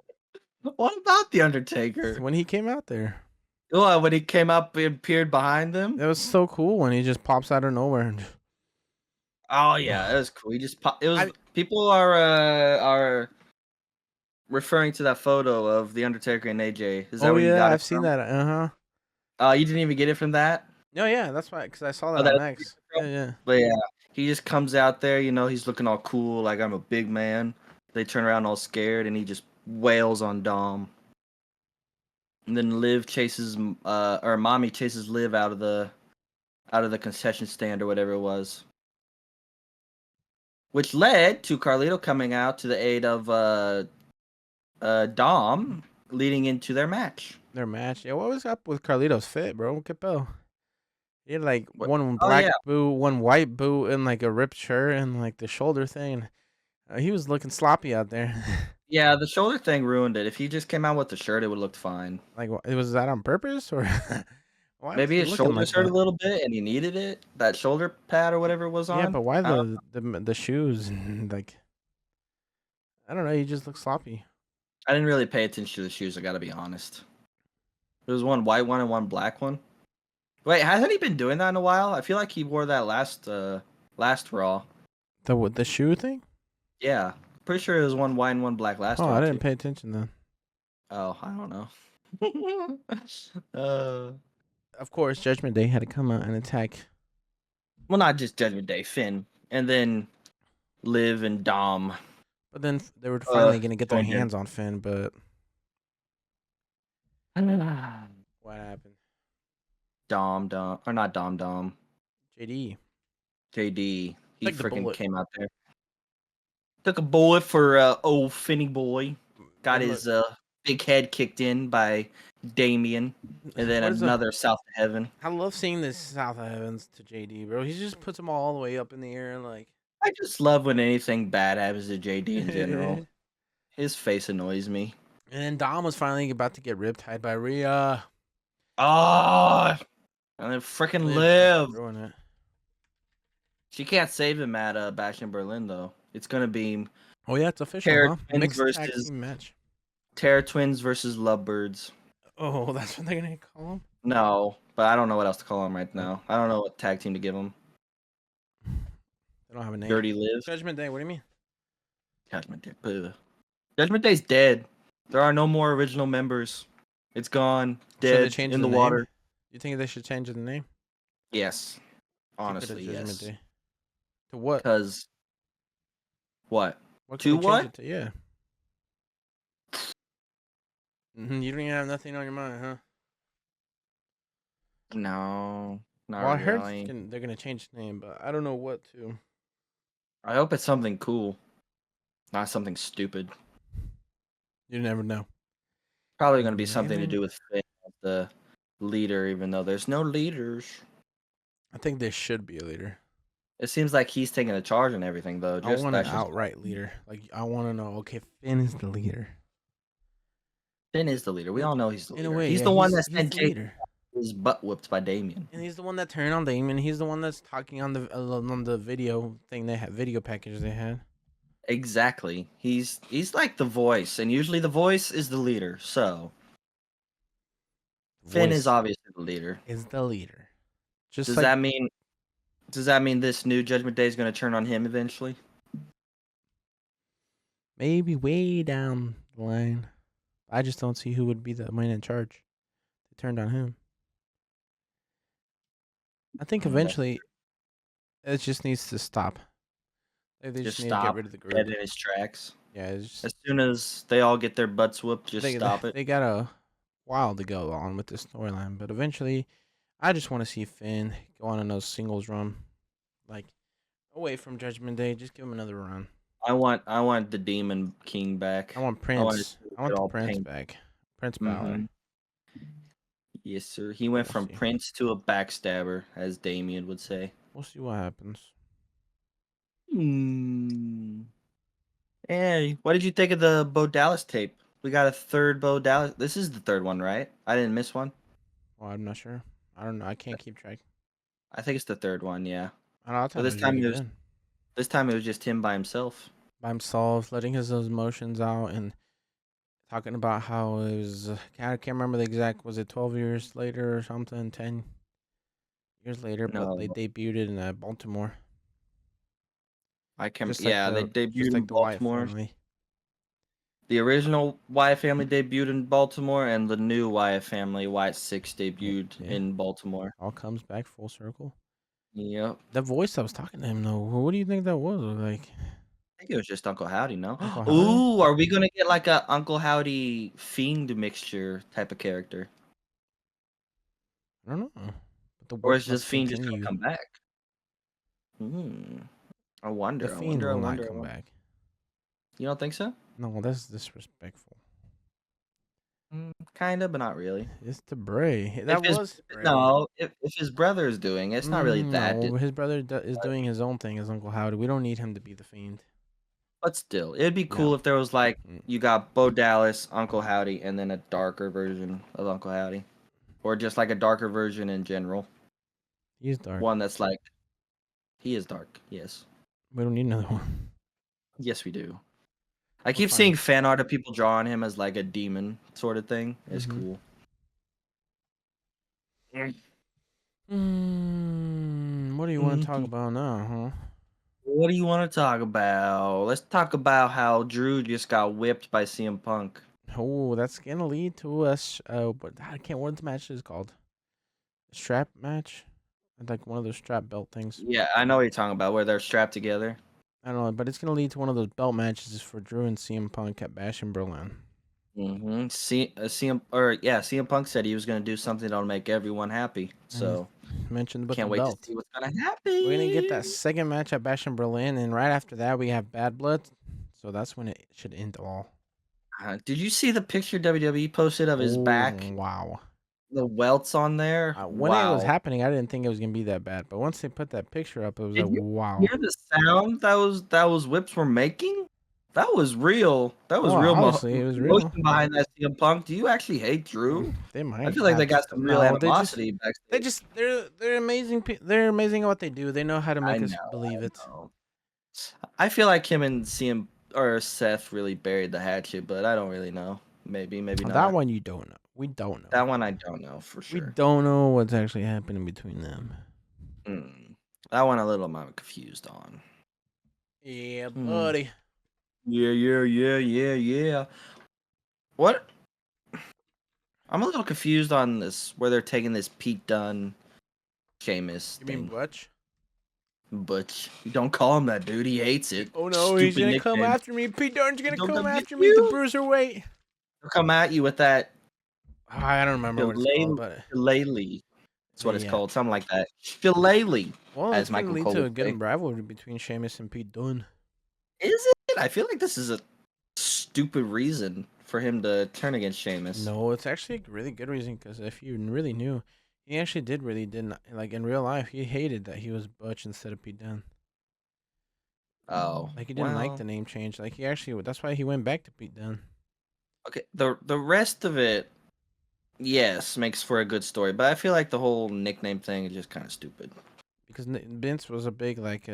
What about The Undertaker? When he came out there. Oh, when he came up and appeared behind them? That was so cool when he just pops out of nowhere. Oh yeah, it was cool. He just popped. It was people are referring to that photo of The Undertaker and AJ. Is that where you got it I've seen that. You didn't even get it from that? No, yeah, that's why, because I saw that on X. Yeah. But yeah, he just comes out there, he's looking all cool, like I'm a big man. They turn around all scared, and he just wails on Dom. And then Liv chases, or Mommy chases Liv out of the concession stand or whatever it was. Which led to Carlito coming out to the aid of Dom, leading into their match. Yeah, what was up with Carlito's fit, bro? Capel. He had like one black boot, one white boot, and like a ripped shirt and like the shoulder thing. He was looking sloppy out there. Yeah, the shoulder thing ruined it. If he just came out with the shirt, it would have looked fine. Like, was that on purpose or? Maybe his shoulders hurt a little bit and he needed it. That shoulder pad or whatever it was on. Yeah, but why the shoes and like? I don't know. He just looked sloppy. I didn't really pay attention to the shoes. I gotta be honest. There was one white one and one black one. Wait, hasn't he been doing that in a while? I feel like he wore that last Raw. The shoe thing? Yeah, pretty sure it was one white and one black last. I didn't pay attention then. Oh, I don't know. Of course, Judgment Day had to come out and attack. Well, not just Judgment Day, Finn, and then Liv and Dom. But then they were finally gonna get their hands on Finn, but what happened? Dom, or not Dom. JD. He freaking came out there. Took a bullet for old Finny boy. Got his big head kicked in by Damien, and then another South of Heaven. I love seeing this South of Heavens to JD, bro. He just puts them all the way up in the air, like. I just love when anything bad happens to JD in general. His face annoys me. And then Dom was finally about to get riptied by Rhea. Oh, and then freaking Liv. She can't save him at Bash in Berlin though. It's gonna be. Oh yeah, it's official. Mixed tag team match. Terror Twins versus Lovebirds. Oh, that's what they're gonna call them. No, but I don't know what else to call them right now. I don't know what tag team to give them. They don't have a name. Dirty Liv. Judgment Day. What do you mean? Judgment Day. Judgment Day's dead. There are no more original members. It's gone. Dead in the water. You think they should change the name? Yes. Honestly, yes. Day. To what? Because what? To what? Yeah. You don't even have nothing on your mind, huh? No, not Well, I heard really. they're gonna change the name, but I don't know what to. I hope it's something cool, not something stupid. You never know. Probably going to be something to do with Finn, the leader, even though there's no leaders. I think there should be a leader. It seems like he's taking the charge and everything, though. I want an outright leader. Like, I want to know, okay, Finn is the leader. Finn is the leader. We all know he's the leader. In a way, he's the one that sent his butt whooped by Damien. And he's the one that turned on Damien. He's the one that's talking on the video thing they had, video package they had. Exactly. He's like the voice, and usually the voice is the leader. So Finn is obviously the leader. Is the leader. Does that mean this new Judgment Day is going to turn on him eventually? Maybe way down the line. I just don't see who would be the man in charge. They turned on him. I think eventually it just needs to stop. They just need to get rid of the group. Dead in his tracks. Yeah. As soon as they all get their butts whooped, stop it. They got a while to go on with this storyline, but eventually, I just want to see Finn go on another singles run, like away from Judgment Day. Just give him another run. I want the Demon King back. I want Prince. I want the Prince back. Prince Balor. Mm-hmm. Yes, sir. He went from Prince to a backstabber, as Damien would say. We'll see what happens. Hey, what did you think of the Bo Dallas tape? We got a third Bo Dallas. This is the third one, right? I didn't miss one. Well, I'm not sure. I don't know. I can't keep track. I think it's the third one. Yeah. So this time it was just him by himself. By himself, letting his emotions out and talking about how it was. I can't remember the exact. Was it 12 years later or something? 10 years later, but they debuted in Baltimore. I can. They debuted in Baltimore. The original Wyatt family debuted in Baltimore, and the new Wyatt family, Wyatt 6, debuted in Baltimore. All comes back full circle. Yep. The voice that was talking to him, though, what do you think that was? Like, I think it was just Uncle Howdy, no? Ooh, are we gonna get like a Uncle Howdy Fiend mixture type of character? I don't know. Or is this Fiend just gonna come back? I wonder. The Fiend will not come back. You don't think so? No, that's disrespectful. Kind of, but not really. It's the Bray. If his brother is doing it, it's not really that. No, his brother is doing his own thing as Uncle Howdy. We don't need him to be the Fiend. But still, it'd be cool if there was like you got Bo Dallas, Uncle Howdy, and then a darker version of Uncle Howdy, or just like a darker version in general. He's dark. One that's like, he is dark. Yes. We don't need another one. Yes, we do. I keep seeing fan art of people drawing him as like a demon sort of thing. It's cool. What do you want to talk about now, huh? What do you want to talk about? Let's talk about how Drew just got whipped by CM Punk. Oh, that's gonna lead to us. But I can't. What the match is called? Strap match, like one of those strap belt things. Yeah, I know what you're talking about, where they're strapped together. I don't know, but it's gonna lead to one of those belt matches for Drew and CM Punk at Bash in Berlin. CM Punk said he was gonna do something that'll make everyone happy. So mentioned about can't wait to see what's gonna happen. We're gonna get that second match at Bash in Berlin, and right after that we have Bad Blood. So that's when it should end all. Did you see the picture WWE posted of his back? Wow. The welts on there. When it was happening, I didn't think it was gonna be that bad. But once they put that picture up, it was wow. Hear the sound that was whips were making? That was real. That was real. Obviously, it was real. Behind that CM Punk. Do you actually hate Drew? They might. I feel like they got some real animosity backstage. They're amazing. They're amazing at what they do. They know how to make us believe it. I feel like him and CM or Seth really buried the hatchet, but I don't really know. Maybe not. That one you don't know. We don't know. That one I don't know for sure. We don't know what's actually happening between them. That one a little I'm confused on. Yeah, buddy. Yeah. What? I'm a little confused on this, where they're taking this Pete Dunne, Sheamus thing. You mean Butch? Butch. You don't call him that, dude. He hates it. Oh no, he's gonna come after me. Pete Dunne's gonna come after me. The Bruiserweight. He'll come at you with that. I don't remember what it's called, but Shillelagh. That's what it's called. Something like that. Shillelagh, well, as it's going to Michael lead Cole to a would good say. rivalry between Sheamus and Pete Dunne. Is it? I feel like this is a stupid reason for him to turn against Sheamus. No, it's actually a really good reason because if you really knew, he actually didn't like in real life. He hated that he was Butch instead of Pete Dunne. Oh, Like he didn't like the name change. Like he actually that's why he went back to Pete Dunne. Okay, the rest of it, yes, makes for a good story, but I feel like the whole nickname thing is just kind of stupid. Because Vince was a big like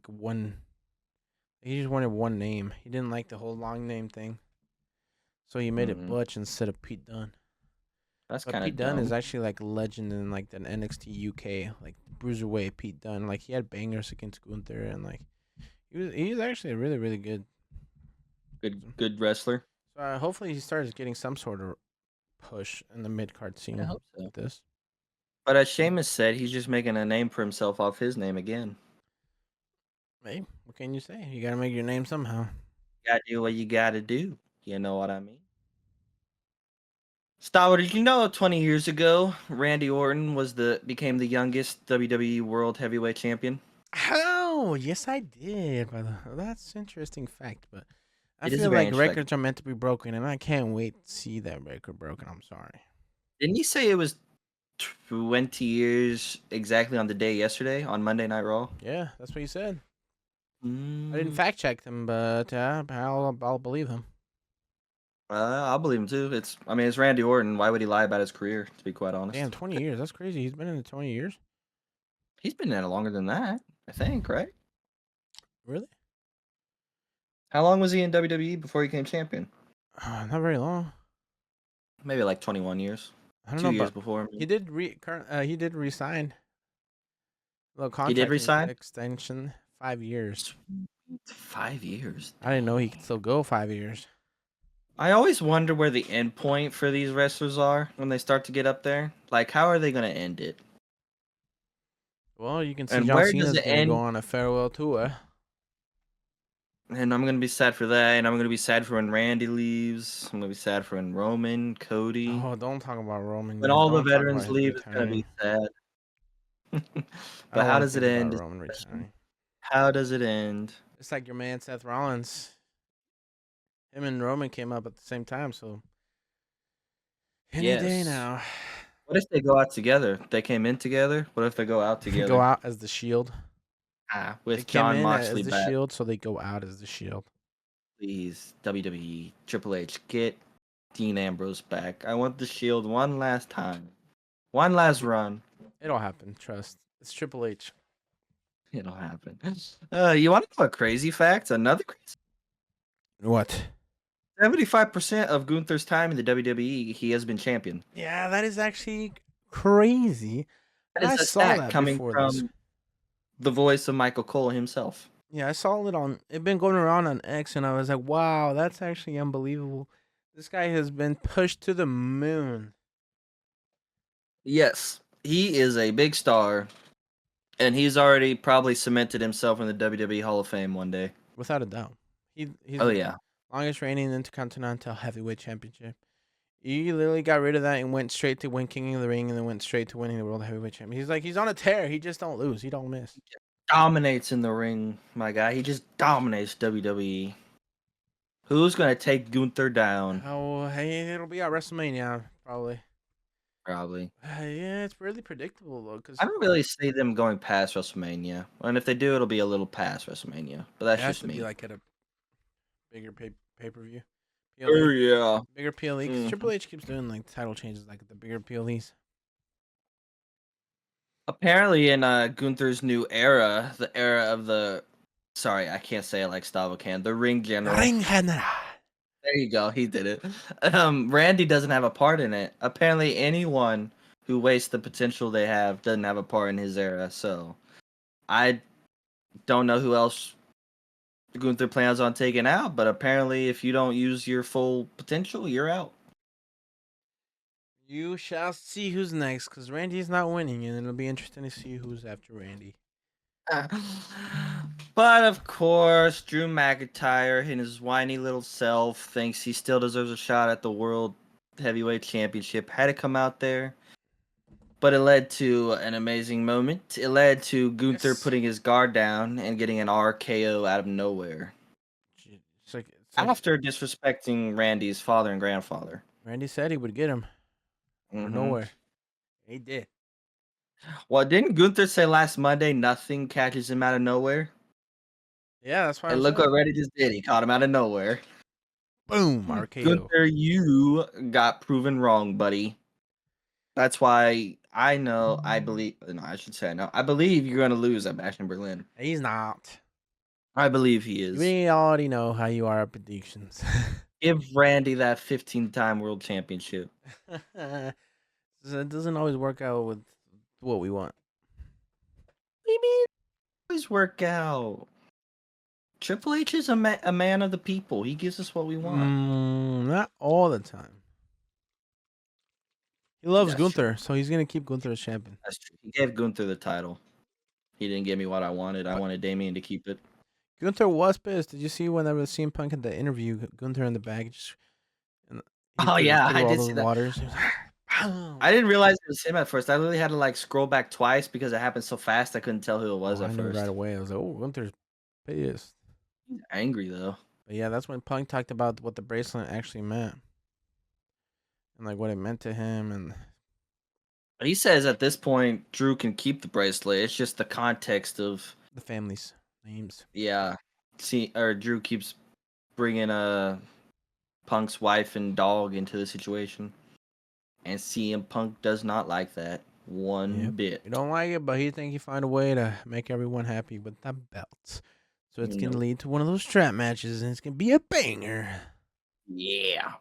one. He just wanted one name. He didn't like the whole long name thing, so he made it Butch instead of Pete Dunne. That's But kind Pete of Dunne dumb. is actually like a legend in like the NXT UK, like Bruiserweight Pete Dunne. Like he had bangers against Gunther, and like he's actually a really really good wrestler. So hopefully he starts getting some sort of push in the mid card scene. I hope so. Like this. But as Sheamus said, he's just making a name for himself off his name again. Hey, what can you say? You gotta make your name somehow. You gotta do what you gotta do. You know what I mean? Star, did you know 20 years ago, Randy Orton became the youngest WWE World Heavyweight Champion? Oh, yes, I did. That's an interesting fact. But I It is a feel very like interesting records are meant to be broken, and I can't wait to see that record broken. I'm sorry. Didn't you say it was 20 years exactly on the day yesterday on Monday Night Raw? Yeah, that's what you said. I didn't Mm, fact check them, but I'll believe him. I'll believe him too. It's Randy Orton. Why would he lie about his career? To be quite Damn, honest, 20 years. That's crazy. He's been in it 20 years. he's been in it longer than that. I think, right? Really? How long was he in WWE before he became champion? Not very long. Maybe like 21 years. I don't know, 2 years but before. he did resign. Little He did contract resign. extension, 5 years. 5 years. I didn't know he could Dang. still go 5 years. I always wonder where the end point for these wrestlers are when they start to get up there. Like, how are they going to end it? Well, you can see And John where does Cena's it gonna go end? on a farewell tour. And I'm going to be sad for that. And I'm going to be sad for when Randy leaves. I'm going to be sad for when Roman, Cody. Oh, don't talk about Roman When yet. all the Don't talk about veterans his leave, it's going to retiring. be sad. I But don't how want to does it think about end? Is Roman the question. retiring. How does it end? It's like your man Seth Rollins. Him and Roman came up at the same time, so any day Yes. now. What if they go out together? They came in together. What if they go out They go together? out as the Shield. They With came John in Moxley as the back. Shield, so they go out as the Shield. Please, WWE, Triple H, get Dean Ambrose back. I want the Shield one last time. One last run. It'll happen. Trust. It's Triple H. It'll happen. You want to know a crazy fact? Another crazy. What? 75% of Gunther's time in the WWE, he has been champion. Yeah, that is actually crazy. That I is a saw stat that coming before this. from the voice of Michael Cole himself. Yeah, I saw it on. It been going around on X, and I was like, "Wow, that's actually unbelievable." This guy has been pushed to the moon. Yes, he is a big star, and he's already probably cemented himself in the WWE Hall of Fame one day. Without a doubt. He's Oh the yeah, longest reigning Intercontinental Heavyweight Championship. He literally got rid of that and went straight to win King of the Ring, and then went straight to winning the World Heavyweight Championship. He's on a tear. He just don't lose. He don't miss. dominates in the ring, my guy. He just dominates WWE. Who's gonna take Gunther down? Oh, hey, it'll be at WrestleMania probably. Probably. Yeah, it's really predictable though, because I don't really see them going past WrestleMania, and if they do, it'll be a little past WrestleMania. But that's it has just to be me. like at a bigger pay per view. Oh yeah. Bigger PLE. 'Cause Triple H keeps doing like title changes, like the bigger PLEs. Apparently, in Gunther's new era, the era of the, sorry, I can't say it like Stavo can. The Ring General. Ring General. There you go. He did it. Randy doesn't have a part in it. Apparently, anyone who wastes the potential they have doesn't have a part in his era. So, I don't know who else Gunther plans on taking out. But apparently, if you don't use your full potential, you're out. You shall see who's next, because Randy's not winning, and it'll be interesting to see who's after Randy. But of course, Drew McIntyre and his whiny little self thinks he still deserves a shot at the World Heavyweight Championship. Had to come out there but it led to an amazing moment. It led to Gunther putting his guard down and getting an RKO out of nowhere. It's like after disrespecting Randy's father and grandfather. Randy said he would get him out of nowhere. He did. Well, didn't Gunther say last Monday nothing catches him out of nowhere? Yeah, that's why. And look what Randy just did. He caught him out of nowhere. Boom, RKO. Gunther, you got proven wrong, buddy. That's why I believe you're going to lose at Bash in Berlin. He's not. I believe he is. We already know how you are at predictions. Give Randy that 15-time world championship. It doesn't always work out with what we want. What do you mean? Always work out. Triple H is a man of the people. He gives us what we want. Not all the time. He loves Gunther, so he's going to keep Gunther as champion. That's true. He gave Gunther the title. He didn't give me what I wanted. I wanted Damian to keep it. Gunther was pissed. Did you see whenever CM Punk had the interview, Gunther in the bag? I did see that. Waters. I didn't realize it was him at first. I literally had to scroll back twice because it happened so fast. I couldn't tell who it was at first. Right away. I was like, "Oh, Gunther's pissed." He's angry though. But yeah, that's when Punk talked about what the bracelet actually meant and what it meant to him. And he says at this point, Drew can keep the bracelet. It's just the context of the family's names. Yeah, Drew keeps bringing Punk's wife and dog into the situation. And CM Punk does not like that one bit. He don't like it, but he think he find a way to make everyone happy with the belts. So it's going to lead to one of those trap matches, and it's going to be a banger. Yeah.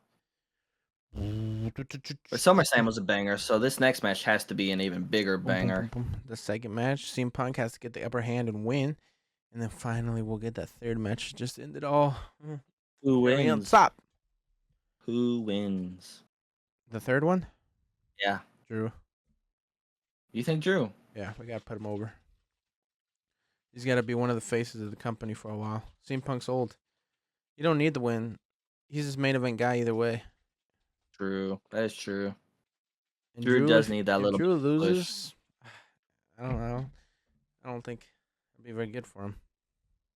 But SummerSlam was a banger, so this next match has to be an even bigger banger. The second match, CM Punk has to get the upper hand and win. And then finally we'll get that third match. Just end it all. Who wins? On top. Who wins? The third one? Yeah. Drew. You think Drew? Yeah, we got to put him over. He's got to be one of the faces of the company for a while. CM Punk's old. You don't need the win. He's his main event guy either way. True. That is true. And Drew does need that little Drew loses. Push. I don't know. I don't think it'd be very good for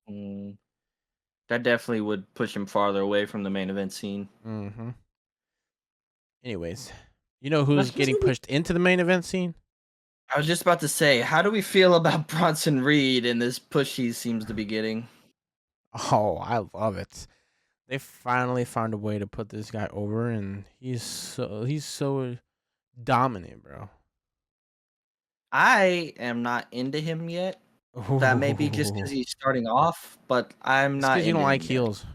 him. That definitely would push him farther away from the main event scene. Mm-hmm. Anyways, you know who's getting pushed into the main event scene? I was just about to say, how do we feel about Bronson Reed and this push he seems to be getting? Oh, I love it. They finally found a way to put this guy over, and he's so dominant, bro. I am not into him yet. That may be just because he's starting off, but I'm not. Because you don't like heels.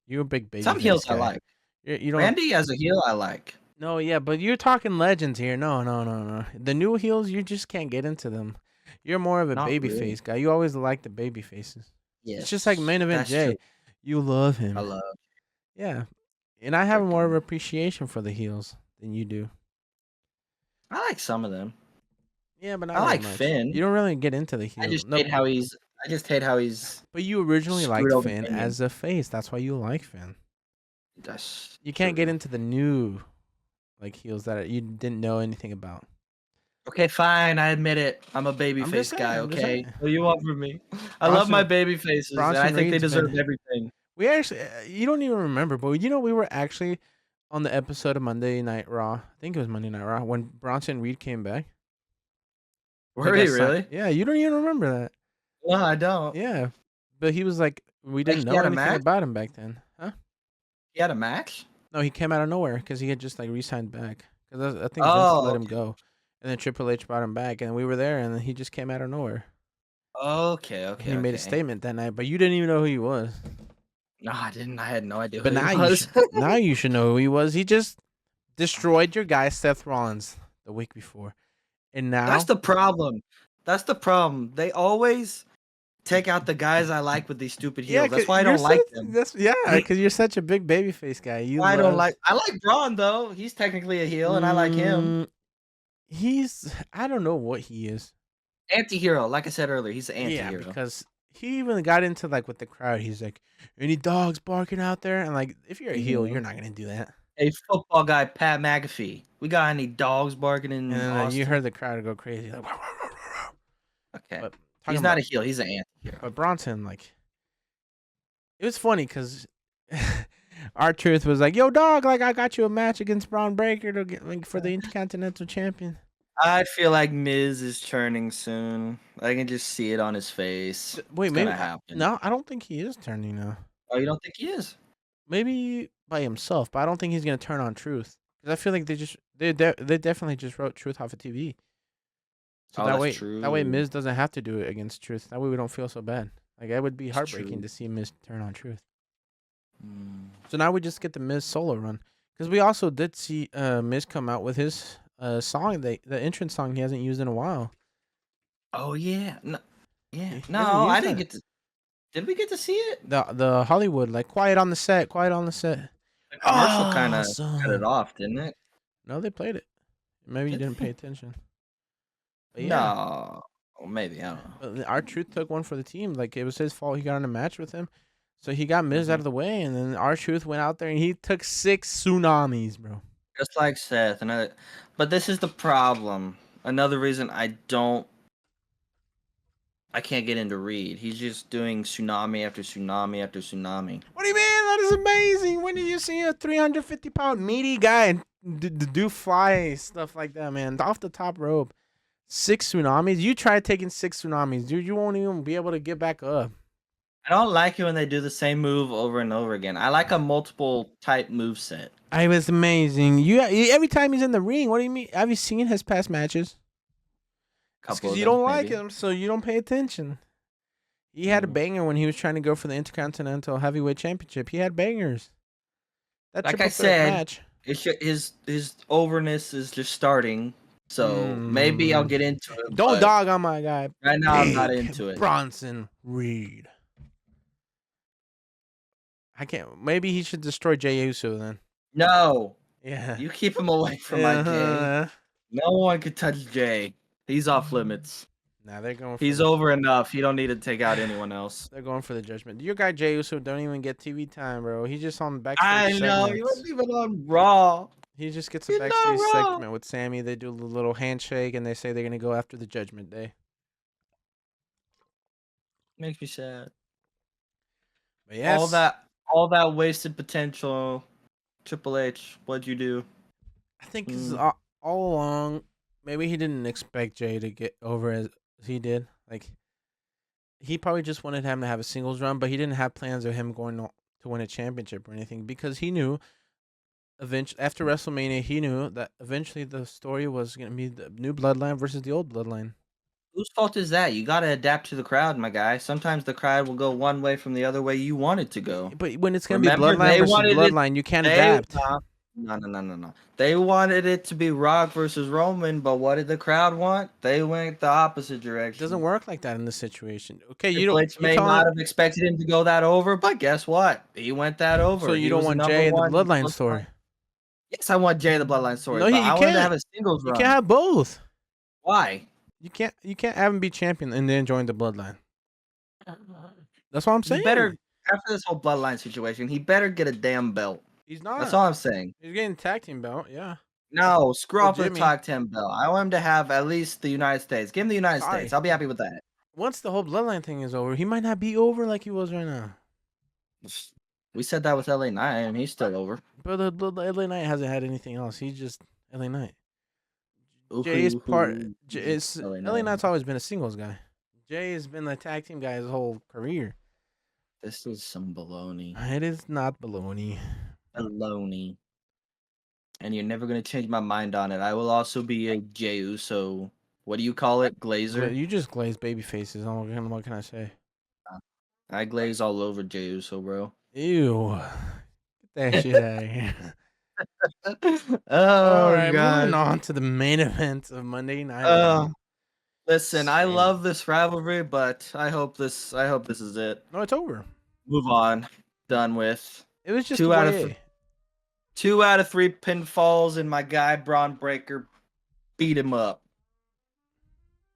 You're a big baby. Some heels guy. I like. You don't. Randy as a heel, I like. No, yeah, but you're talking legends here. No. The new heels, you just can't get into them. You're more of a babyface guy. You always like the baby faces. Yes, it's just like main event Jay. True. You love him. I love. Yeah, and I have more of an appreciation for the heels than you do. I like some of them. Yeah, but I like Finn. You don't really get into the heels. I just hate how he's. But you originally liked Finn as a face. That's why you like Finn. You can't get into the new heels that you didn't know anything about. Okay, fine. I admit it. I'm a babyface guy. Okay, what do you want from me? I love my baby faces, and I think they deserve everything. We actually, you don't even remember, but we were actually on the episode of Monday Night Raw. I think it was Monday Night Raw when Bronson Reed came back. Were we really? Yeah, you don't even remember that. No, I don't. Yeah, but he was we didn't know anything about him back then, huh? He had a match? No, he came out of nowhere because he had just re-signed back. Because I think Vince let him go, and then Triple H brought him back, and we were there, and then he just came out of nowhere. Okay. He made a statement that night, but you didn't even know who he was. No, I didn't. I had no idea. But now you should know who he was. He just destroyed your guy Seth Rollins the week before, and now that's the problem. They always take out the guys I like with these stupid heels. That's why I don't like them. Because you're such a big babyface guy. I like Braun though. He's technically a heel, and I like him. I don't know what he is. Anti-hero, like I said earlier, he's an anti-hero. Yeah, because he even got into with the crowd. He's like, any dogs barking out there? And if you're a heel, you're not gonna do that. Hey, football guy Pat McAfee. We got any dogs barking in And then Austin? you heard the crowd go crazy. Like, Okay. but He's not a heel. He's an anti-hero. But Bronson, like, it was funny because R-Truth was like, "Yo, dog, like, I got you a match against Braun Breaker to get like for the Intercontinental Champion." I feel like Miz is turning soon. I can just see it on his face. Wait, it's maybe gonna happen. no, I don't think he is turning now. Oh, you don't think he is? Maybe by himself, but I don't think he's gonna turn on Truth because I feel like they definitely just wrote Truth off of TV. So that's true. That way Miz doesn't have to do it against Truth. That way we don't feel so bad. Like it would be heartbreaking true. to see Miz turn on Truth. So now we just get the Miz solo run because we also did see Miz come out with his song, the entrance song he hasn't used in a while. Oh yeah, no, yeah, no, I didn't get to. Did we get to see it? The Hollywood, like quiet on the set, quiet on the set. The commercial kind of cut it off, didn't it? No, they played it. Maybe you didn't pay attention. But yeah. No, maybe I don't know. But R-Truth took one for the team. Like it was his fault. He got in a match with him, so he got Miz out of the way, and then R-Truth went out there and he took 6 tsunamis, bro. Just like Seth. But this is the problem. Another reason I can't get into Reed. He's just doing tsunami after tsunami after tsunami. What do you mean? That is amazing. When did you see a 350-pound meaty guy do fly stuff like that, man? Off the top rope. 6 tsunamis? You try taking 6 tsunamis, dude. You won't even be able to get back up. I don't like it when they do the same move over and over again. I like a multiple type move set. It was amazing. You every time he's in the ring, what do you mean? Have you seen his past matches? Because you don't like him, so you don't pay attention. He had a banger when he was trying to go for the Intercontinental Heavyweight Championship. He had bangers. That like I said, match. His overness is just starting. So maybe I'll get into it. Don't dog on my guy. Right now, I'm not into it. Bronson Reed. I can't. Maybe he should destroy Jey Uso then. No. Yeah. You keep him away from my Jey. No one could touch Jey. He's off limits. Nah, they're going. He's over enough. He don't need to take out anyone else. They're going for the judgment. Your guy Jey Uso don't even get TV time, bro. He's just on backstage. I know. He wasn't even on Raw. He just gets a backstage segment with Sammy. They do a little handshake and they say they're gonna go after the Judgment Day. Makes me sad. But yes. All that wasted potential. Triple H, what'd you do? I think all along, maybe he didn't expect Jey to get over as he did. Like, he probably just wanted him to have a singles run, but he didn't have plans of him going to win a championship or anything because he knew, eventually after WrestleMania, he knew that eventually the story was going to be the new bloodline versus the old bloodline. Whose fault is that? You got to adapt to the crowd, my guy. Sometimes the crowd will go one way from the other way you want it to go. But when it's going to be bloodline versus bloodline, you can't adapt. No. They wanted it to be Rock versus Roman, but what did the crowd want? They went the opposite direction. It doesn't work like that in this situation. Okay, Triple H may not have expected him to go that over, but guess what? He went that over. So you don't want Jey in the bloodline story? Yes, I want Jey in the bloodline story. No, you I want to have a singles run. You can't have both. Why? You can't have him be champion and then join the bloodline. That's what I'm saying. He better, after this whole bloodline situation, he better get a damn belt. He's not. That's all I'm saying. He's getting tag team belt, yeah. No, screw off the tag team belt. I want him to have at least the United States. Give him the United States. I'll be happy with that. Once the whole bloodline thing is over, he might not be over like he was right now. We said that with LA Knight, and he's still over. But the LA Knight hasn't had anything else. He's just LA Knight. Jey is LA Knight's always been a singles guy. Jey has been the tag team guy his whole career. This is some baloney. It is not baloney. Baloney. And you're never going to change my mind on it. I will also be a Jey Uso. What do you call it? Glazer? You just glaze baby faces. What can I say? I glaze all over Jey Uso, bro. Ew. Get that shit out of here. All right, God. Moving on to the main event of Monday Night. Listen, I love this rivalry, but I hope this is it. No, it's over. Move on. Done with. It was just 2 out of 3 pinfalls, and my guy Braun Breaker beat him up.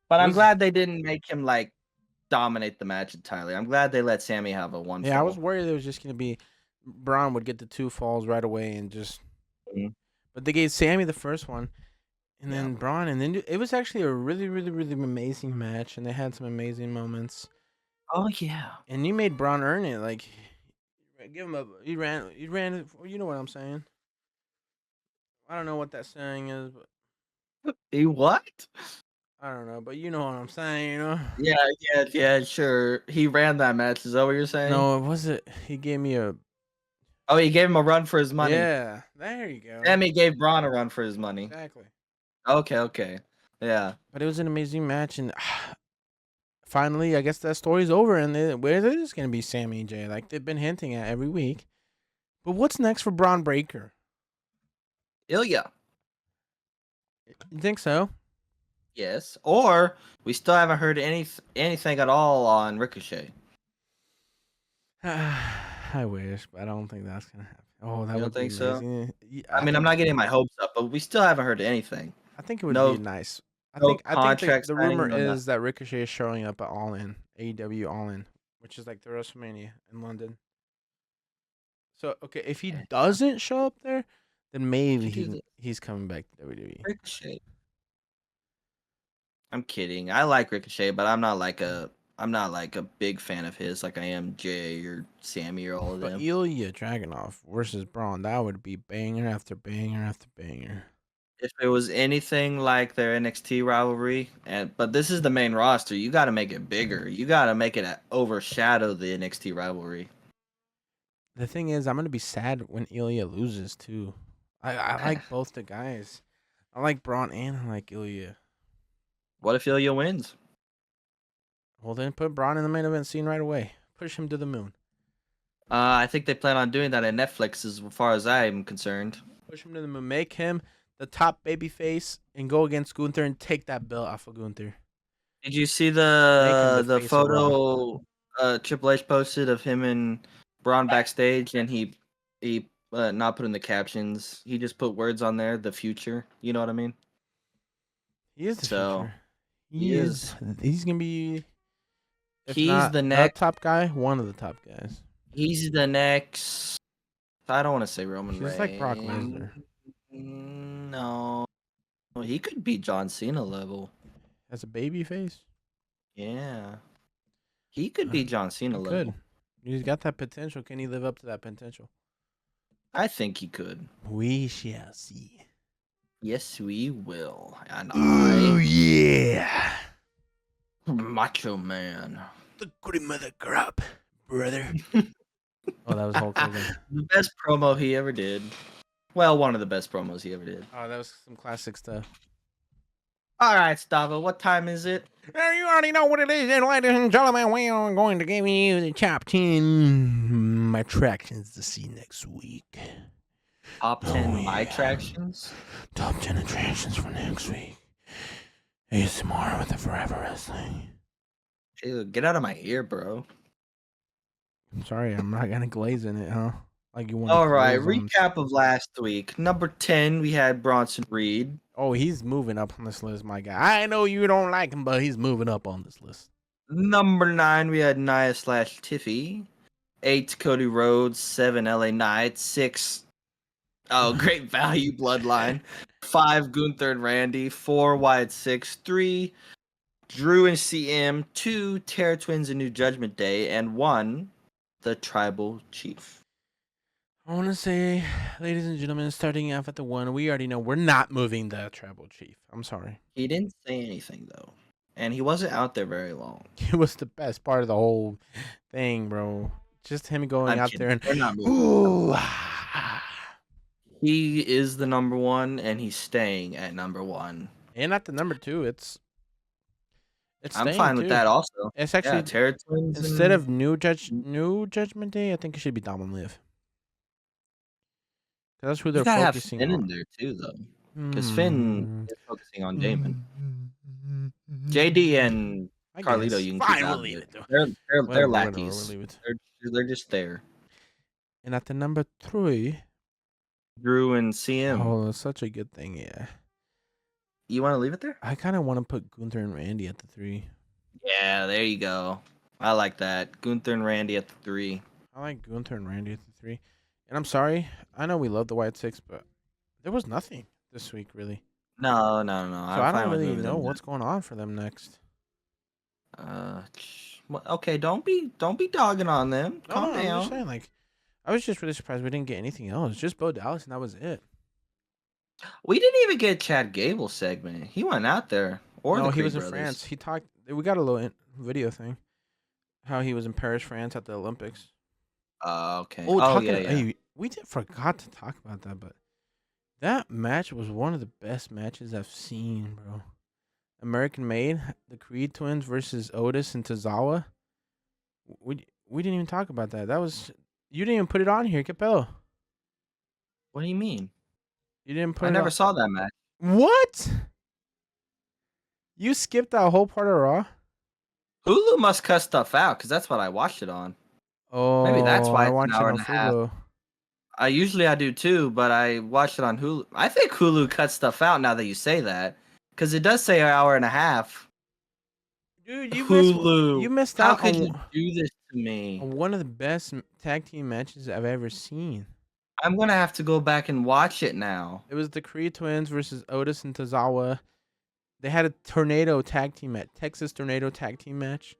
But I'm glad they didn't make him like dominate the match entirely. I'm glad they let Sammy have a one. Yeah, I was worried it was just gonna be Braun would get the 2 falls right away and just But they gave Sammy the first one, and then Braun, and then it was actually a really, really, really amazing match, and they had some amazing moments. Oh yeah. And you made Braun earn it. Like, give him a. He ran. You know what I'm saying? I don't know what that saying is, but He what? I don't know. But you know what I'm saying, you know? Yeah, sure. He ran that match. Is that what you're saying? No, it was it. He gave me a. Oh, he gave him a run for his money. Yeah, there you go. Sammy gave Braun a run for his money. Exactly. Okay. Yeah. But it was an amazing match, and finally, I guess that story's over, and where it is going to be Sammy and Jay, like they've been hinting at every week. But what's next for Braun Breaker? Ilya. You think so? Yes. Or we still haven't heard anything at all on Ricochet. I wish, but I don't think that's gonna happen. Oh, that You would don't be think so? amazing. I mean, I'm not getting my hopes up, but we still haven't heard anything. I think it would No, be nice. I no think contract the signing, rumor no is nothing. that Ricochet is showing up at All In, AEW All In, which is like the WrestleMania in London. So okay, if he doesn't show up there, then maybe he's coming back to WWE. Ricochet. I'm kidding. I like Ricochet, but I'm not like a big fan of his like I am Jay or Sammy or all of them. But Ilya Dragunov versus Braun, that would be banger after banger after banger. If it was anything like their NXT rivalry, but this is the main roster, you got to make it bigger. You got to make it overshadow the NXT rivalry. The thing is, I'm gonna be sad when Ilya loses too. I like both the guys. I like Braun and I like Ilya. What if Ilya wins? Well, then put Braun in the main event scene right away. Push him to the moon. I think they plan on doing that at Netflix, as far as I'm concerned. Push him to the moon. Make him the top babyface and go against Gunther and take that belt off of Gunther. Did you see the the face of Raw. photo Triple H posted of him and Braun backstage, and he not put in the captions. He just put words on there. The future. You know what I mean? He is the future. He is. He's gonna be. If He's not the next top guy, one of the top guys. He's the next. I don't want to say Roman Reigns. He's like Brock Lesnar. No, he could be John Cena level. As a baby face? Yeah. He could be John Cena level. Could. He's got that potential. Can he live up to that potential? I think he could. We shall see. Yes, we will. And oh, yeah. Macho Man. The cream of the crop, brother. Oh, that was Hulk Hogan. The best promo he ever did. Well, one of the best promos he ever did. Oh, that was some classic stuff. All right, Stava, what time is it? You already know what it is, and ladies and gentlemen, we are going to give you the top 10 attractions to see next week. Top 10 attractions? Top 10 attractions for next week. ASMR with the Forever Wrestling. Dude, get out of my ear, bro. I'm sorry, I'm not gonna glaze in it, huh? Like you want. All right, recap of last week. Number 10, we had Bronson Reed. Oh, he's moving up on this list, my guy. I know you don't like him, but he's moving up on this list. Number 9, we had Nia/Tiffy. 8, Cody Rhodes. 7, LA Knight. 6, Great Value Bloodline. 5, Gunther and Randy. 4, Wyatt 6. 3, Drew and CM. 2, Terror Twins and New Judgment Day. And 1, the Tribal Chief. I want to say, ladies and gentlemen, starting off at the 1, we already know we're not moving the Tribal Chief. I'm sorry. He didn't say anything, though. And he wasn't out there very long. He was the best part of the whole thing, bro. Just him going out there and... They're not moving. He is the number 1, and he's staying at number 1. And at the number 2, it's I'm fine with that also. It's actually Terror Twins instead of New Judgment Day, I think it should be Dom and Liv. That's who they're focusing have Finn on. in there too, though, because Finn is focusing on Damon. JD and Carlito, you can keep out. Leave it, they're lackeys. They're just there. And at the number 3, Drew and CM. Oh, that's such a good thing, yeah. You want to leave it there? I kind of want to put Gunther and Randy at the 3. Yeah, there you go. I like that. Gunther and Randy at the 3. I like Gunther and Randy at the 3. And I'm sorry, I know we love the White 6, but There was nothing this week, really. No. So I'm I fine don't with really moving know them what's going on for them next. Okay, don't be dogging on them. No, Calm I'm just down. saying, like, I was just really surprised we didn't get anything else. Just Bo Dallas, and that was it. We didn't even get Chad Gable segment. He went out there, or No, the he Creed was in brothers. France. He talked. We got a little video thing. How he was in Paris, France at the Olympics. Okay. Oh, Oh talking. yeah, yeah. Hey, we forgot to talk about that, but that match was one of the best matches I've seen, bro. American Made, the Creed twins versus Otis and Tozawa. We didn't even talk about that. That was you didn't even put it on here, Capello. What do you mean? You didn't put I it never on. saw that match. What? You skipped that whole part of Raw? Hulu must cut stuff out because that's what I watched it on. Maybe that's Oh, why I it's an watched it hour on and a half. Fubo. I do too, but I watched it on Hulu. I think Hulu cuts stuff out now that you say that, because it does say an hour and a half. Dude, Hulu, you missed how out could you do this to me? on one of the best tag team matches I've ever seen. I'm gonna have to go back and watch it now. It was the Creed twins versus Otis and Tozawa. They had a tornado tag team match, Texas tornado tag team match.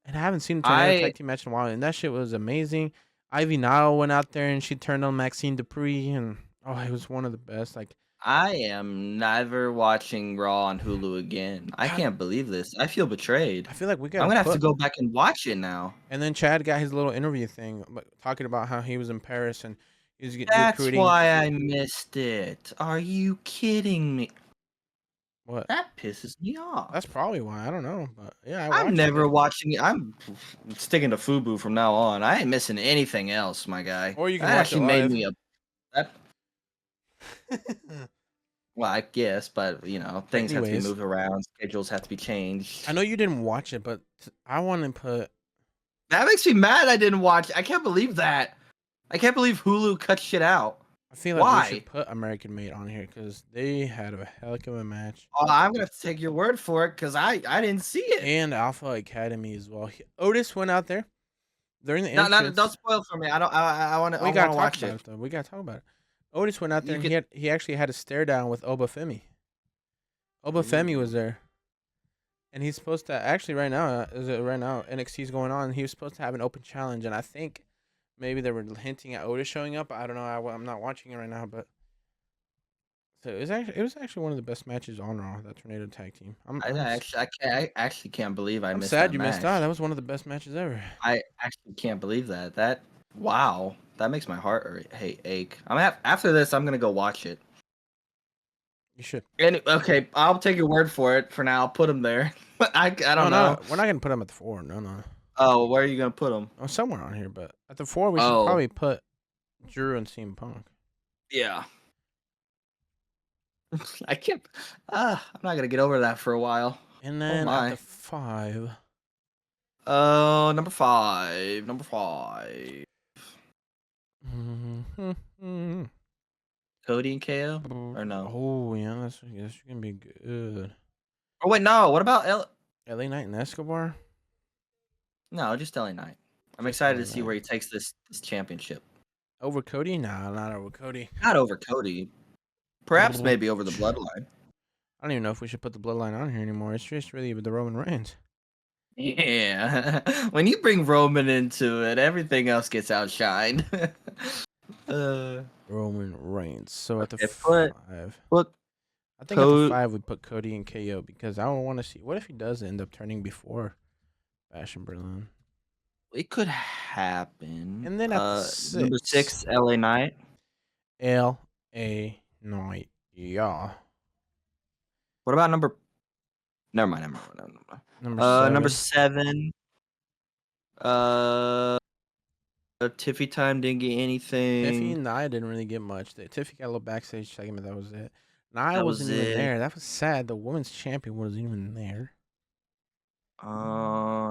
And I haven't seen a tornado I tag team match in a while, and that shit was amazing. Ivy Nile went out there and she turned on Maxine Dupree, and it was one of the best. Like, I am never watching Raw on Hulu again. I can't believe this. I feel betrayed. I feel like we I'm gotta gonna have to put. go back and watch it now. And then Chad got his little interview thing, talking about how he was in Paris and he was That's recruiting. why I missed it. Are you kidding me? What? That pisses me off. That's probably why. I don't know, but yeah, I I'm watched never it. watching it. I'm sticking to Fubu from now on. I ain't missing anything else, my guy. Or you can That watch it actually made live. me that. Well, I guess, but things have to be Anyways, moved around. Schedules have to be changed. I know you didn't watch it, but I want to put. That makes me mad. I didn't watch. I can't believe that. I can't believe Hulu cut shit out. I feel like Why? we should put American Made on here because they had a heck of a match. Oh, I'm gonna have to take your word for it because I didn't see it. And Alpha Academy as well. Otis went out there during the No, entrance. don't spoil for me. I don't. I want to. We gotta watch talk about it though. We gotta talk about it. Otis went out there and he actually had a stare down with Obafemi. Obafemi was there, and he's supposed to actually right now NXT's going on. He was supposed to have an open challenge, and I think maybe they were hinting at Otis showing up. I don't know. I'm not watching it right now, but so it was actually one of the best matches on Raw. That tornado tag team. I actually can't believe I'm missed sad that you match. missed out. That was one of the best matches ever. I actually can't believe that. Wow, that makes my heart ache. After this, I'm gonna go watch it. You should. Okay, I'll take your word for it. For now, I'll put them there. I don't know. We're not gonna put them at the 4. No. Oh, where are you gonna put them? Oh, somewhere on here, but at the 4 we should probably put Drew and CM Punk. Yeah. I can't. I'm not gonna get over that for a while. And then at the 5. Number 5. Cody and KO or no? Oh yeah, that's gonna be good. Oh wait, no. What about LA Knight and Escobar? No, just LA Knight. I'm excited to see where he takes this championship. Over Cody? Nah, not over Cody. Not over Cody. Perhaps maybe over the Bloodline. I don't even know if we should put the Bloodline on here anymore. It's just really the Roman Reigns. Yeah. When you bring Roman into it, everything else gets outshined. Roman Reigns. So at the 5. I think at the 5 we put Cody and KO because I don't want to see. What if he does end up turning before Bash in Berlin? It could happen. And then at the 6, number 6, LA Knight. LA Knight. Yeah. What about number? Never mind. Number 7. Tiffy time didn't get anything. Tiffy and Nia didn't really get much. Tiffy got a little backstage segment. That was it. Nia wasn't even there. That was sad. The women's champion wasn't even there.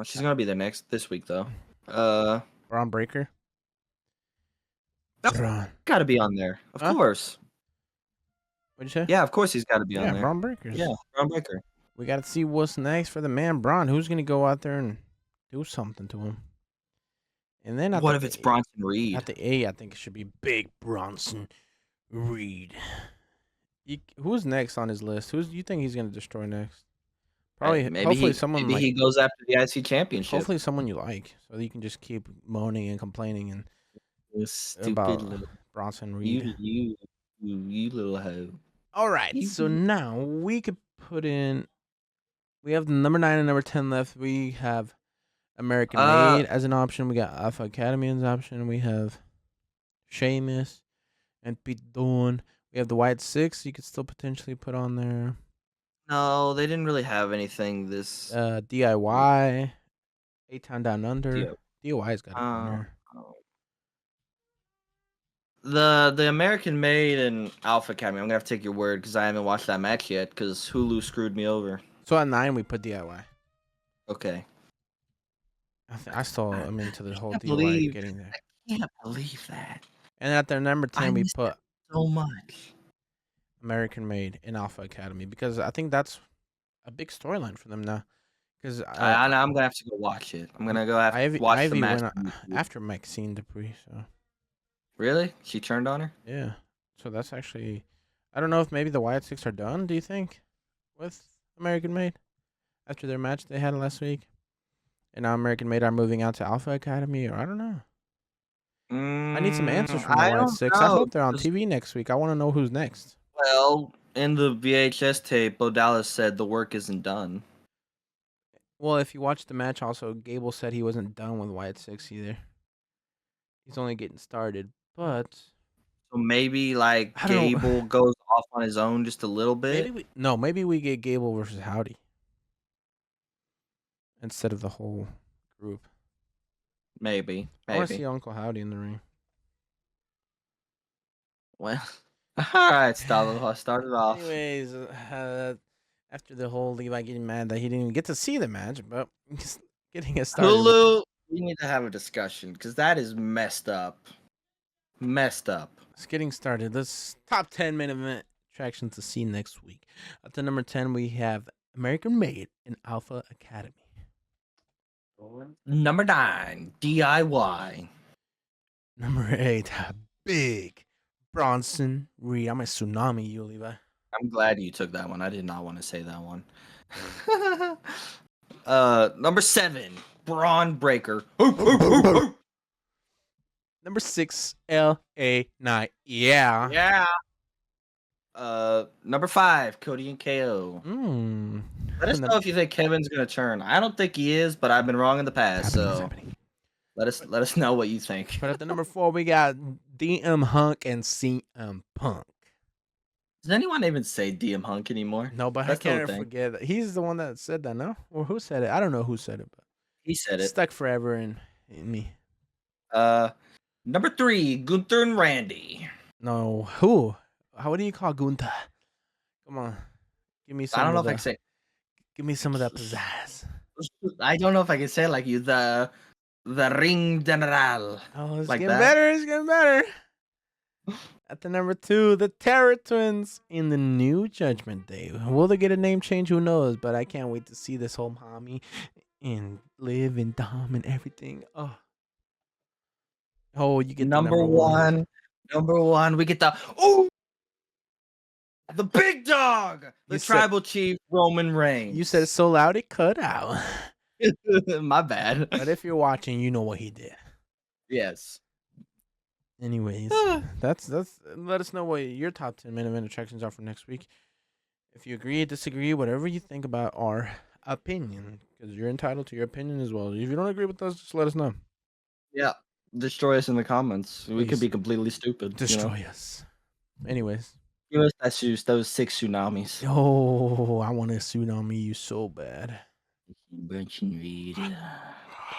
She's gonna be there this week though. Braun Breaker. Braun. Gotta be on there, of course. What'd you say? Yeah, of course he's got to be on there. Braun Breaker. Yeah, Braun Breaker. We got to see what's next for the man Braun. Who's gonna go out there and do something to him? And then what if it's Bronson Reed? At the A, I think it should be Big Bronson Reed. Who's next on his list? Who do you think he's gonna destroy next? Maybe Hopefully someone he goes after the IC championship. Hopefully someone you like, so that you can just keep moaning and complaining and stupid about little Bronson Reed. you little hoe. All right, so now we could put in. We have the number 9 and number 10 left. We have American Made as an option. We got Alpha Academy as an option. We have Sheamus and Pete Dunne. We have the White Six. You could still potentially put on there. No, they didn't really have anything this. DIY, 8-Town Down Under. DIY's got to be on there. The American Made and Alpha Academy. I'm gonna have to take your word because I haven't watched that match yet because Hulu screwed me over. So at 9 we put DIY. Okay. I still am into the whole DIY getting there. I can't believe that. And at their number 10 we put so much American Made and Alpha Academy because I think that's a big storyline for them now. Because I'm gonna have to go watch it. I'm gonna go watch the match after Maxine Dupree. So really, she turned on her. Yeah, so that's actually, I don't know if maybe the Wyatt Six are done. Do you think with American Made after their match they had last week, and now American Made are moving out to Alpha Academy, or I don't know. I need some answers from the Wyatt Six. I hope they're on TV next week. I want to know who's next. Well, in the VHS tape, Bo Dallas said the work isn't done. Well, if you watch the match, also Gable said he wasn't done with Wyatt Six either. He's only getting started, but so maybe like Gable goes off on his own just a little bit. Maybe we get Gable versus Howdy instead of the whole group. Maybe. I want to see Uncle Howdy in the ring. Well, all right, start it off. Anyways, after the whole Levi getting mad that he didn't even get to see the match, but just getting us started. Hulu, we need to have a discussion because that is messed up. It's getting started. Let's top 10 main event attractions to see next week. At the number 10, we have American Made and Alpha Academy. Number 9, DIY. Number 8, Big Bronson Reed. I'm a tsunami, you, Levi. I'm glad you took that one. I did not want to say that one. Number 7, Braun Breaker. Number 6, LA Knight. Yeah. Number 5, Cody and KO. Let us know if you think Kevin's gonna turn. I don't think he is, but I've been wrong in the past. Let us know what you think. But at the number 4, we got DM Hunk and CM Punk. Does anyone even say DM Hunk anymore? No, but I can't forget that. He's the one that said that, no? Or who said it? I don't know who said it, but he said it. Stuck forever in me. Number 3, Gunther and Randy. No, who? What do you call Gunther? Come on, give me some. I don't know if I can say. Give me some of that pizzazz. I don't know if I can say it like you. The Ring General. Oh, it's like getting better. It's getting better. At the number 2, the Terror Twins in the new Judgment Day. Will they get a name change? Who knows? But I can't wait to see this whole homie and Liv and Dom and everything. Oh, you get number 1. Number 1, we get the big dog, the tribal chief Roman Reigns. You said it so loud it cut out. My bad. But if you're watching, you know what he did. Yes. Anyways, that's let us know what your top 10 main event attractions are for next week. If you agree, disagree, whatever you think about our opinion, because you're entitled to your opinion as well. If you don't agree with us, just let us know. Yeah, destroy us in the comments. Please. We could be completely stupid. Destroy us. Anyways, give us those 6 tsunamis. Oh, I want a tsunami you so bad.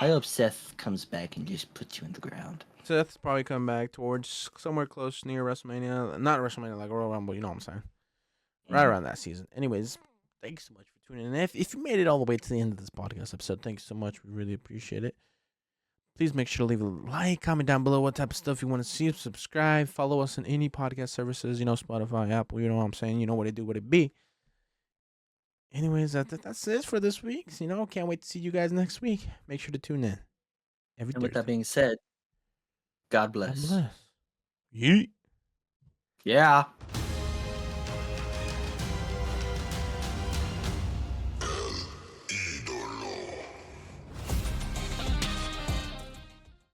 I hope Seth comes back and just puts you in the ground. Seth's probably come back towards somewhere close near WrestleMania. Not WrestleMania, like Royal Rumble, you know what I'm saying? Right around that season. Anyways, thanks so much for tuning in. If you made it all the way to the end of this podcast episode, thanks so much. We really appreciate it. Please make sure to leave a like, comment down below what type of stuff you want to see, subscribe, follow us on any podcast services, Spotify, Apple, you know what I'm saying? You know what it do, what it be. Anyways, that's it for this week. Can't wait to see you guys next week. Make sure to tune in. And with that being said, God bless. Yeet. Yeah.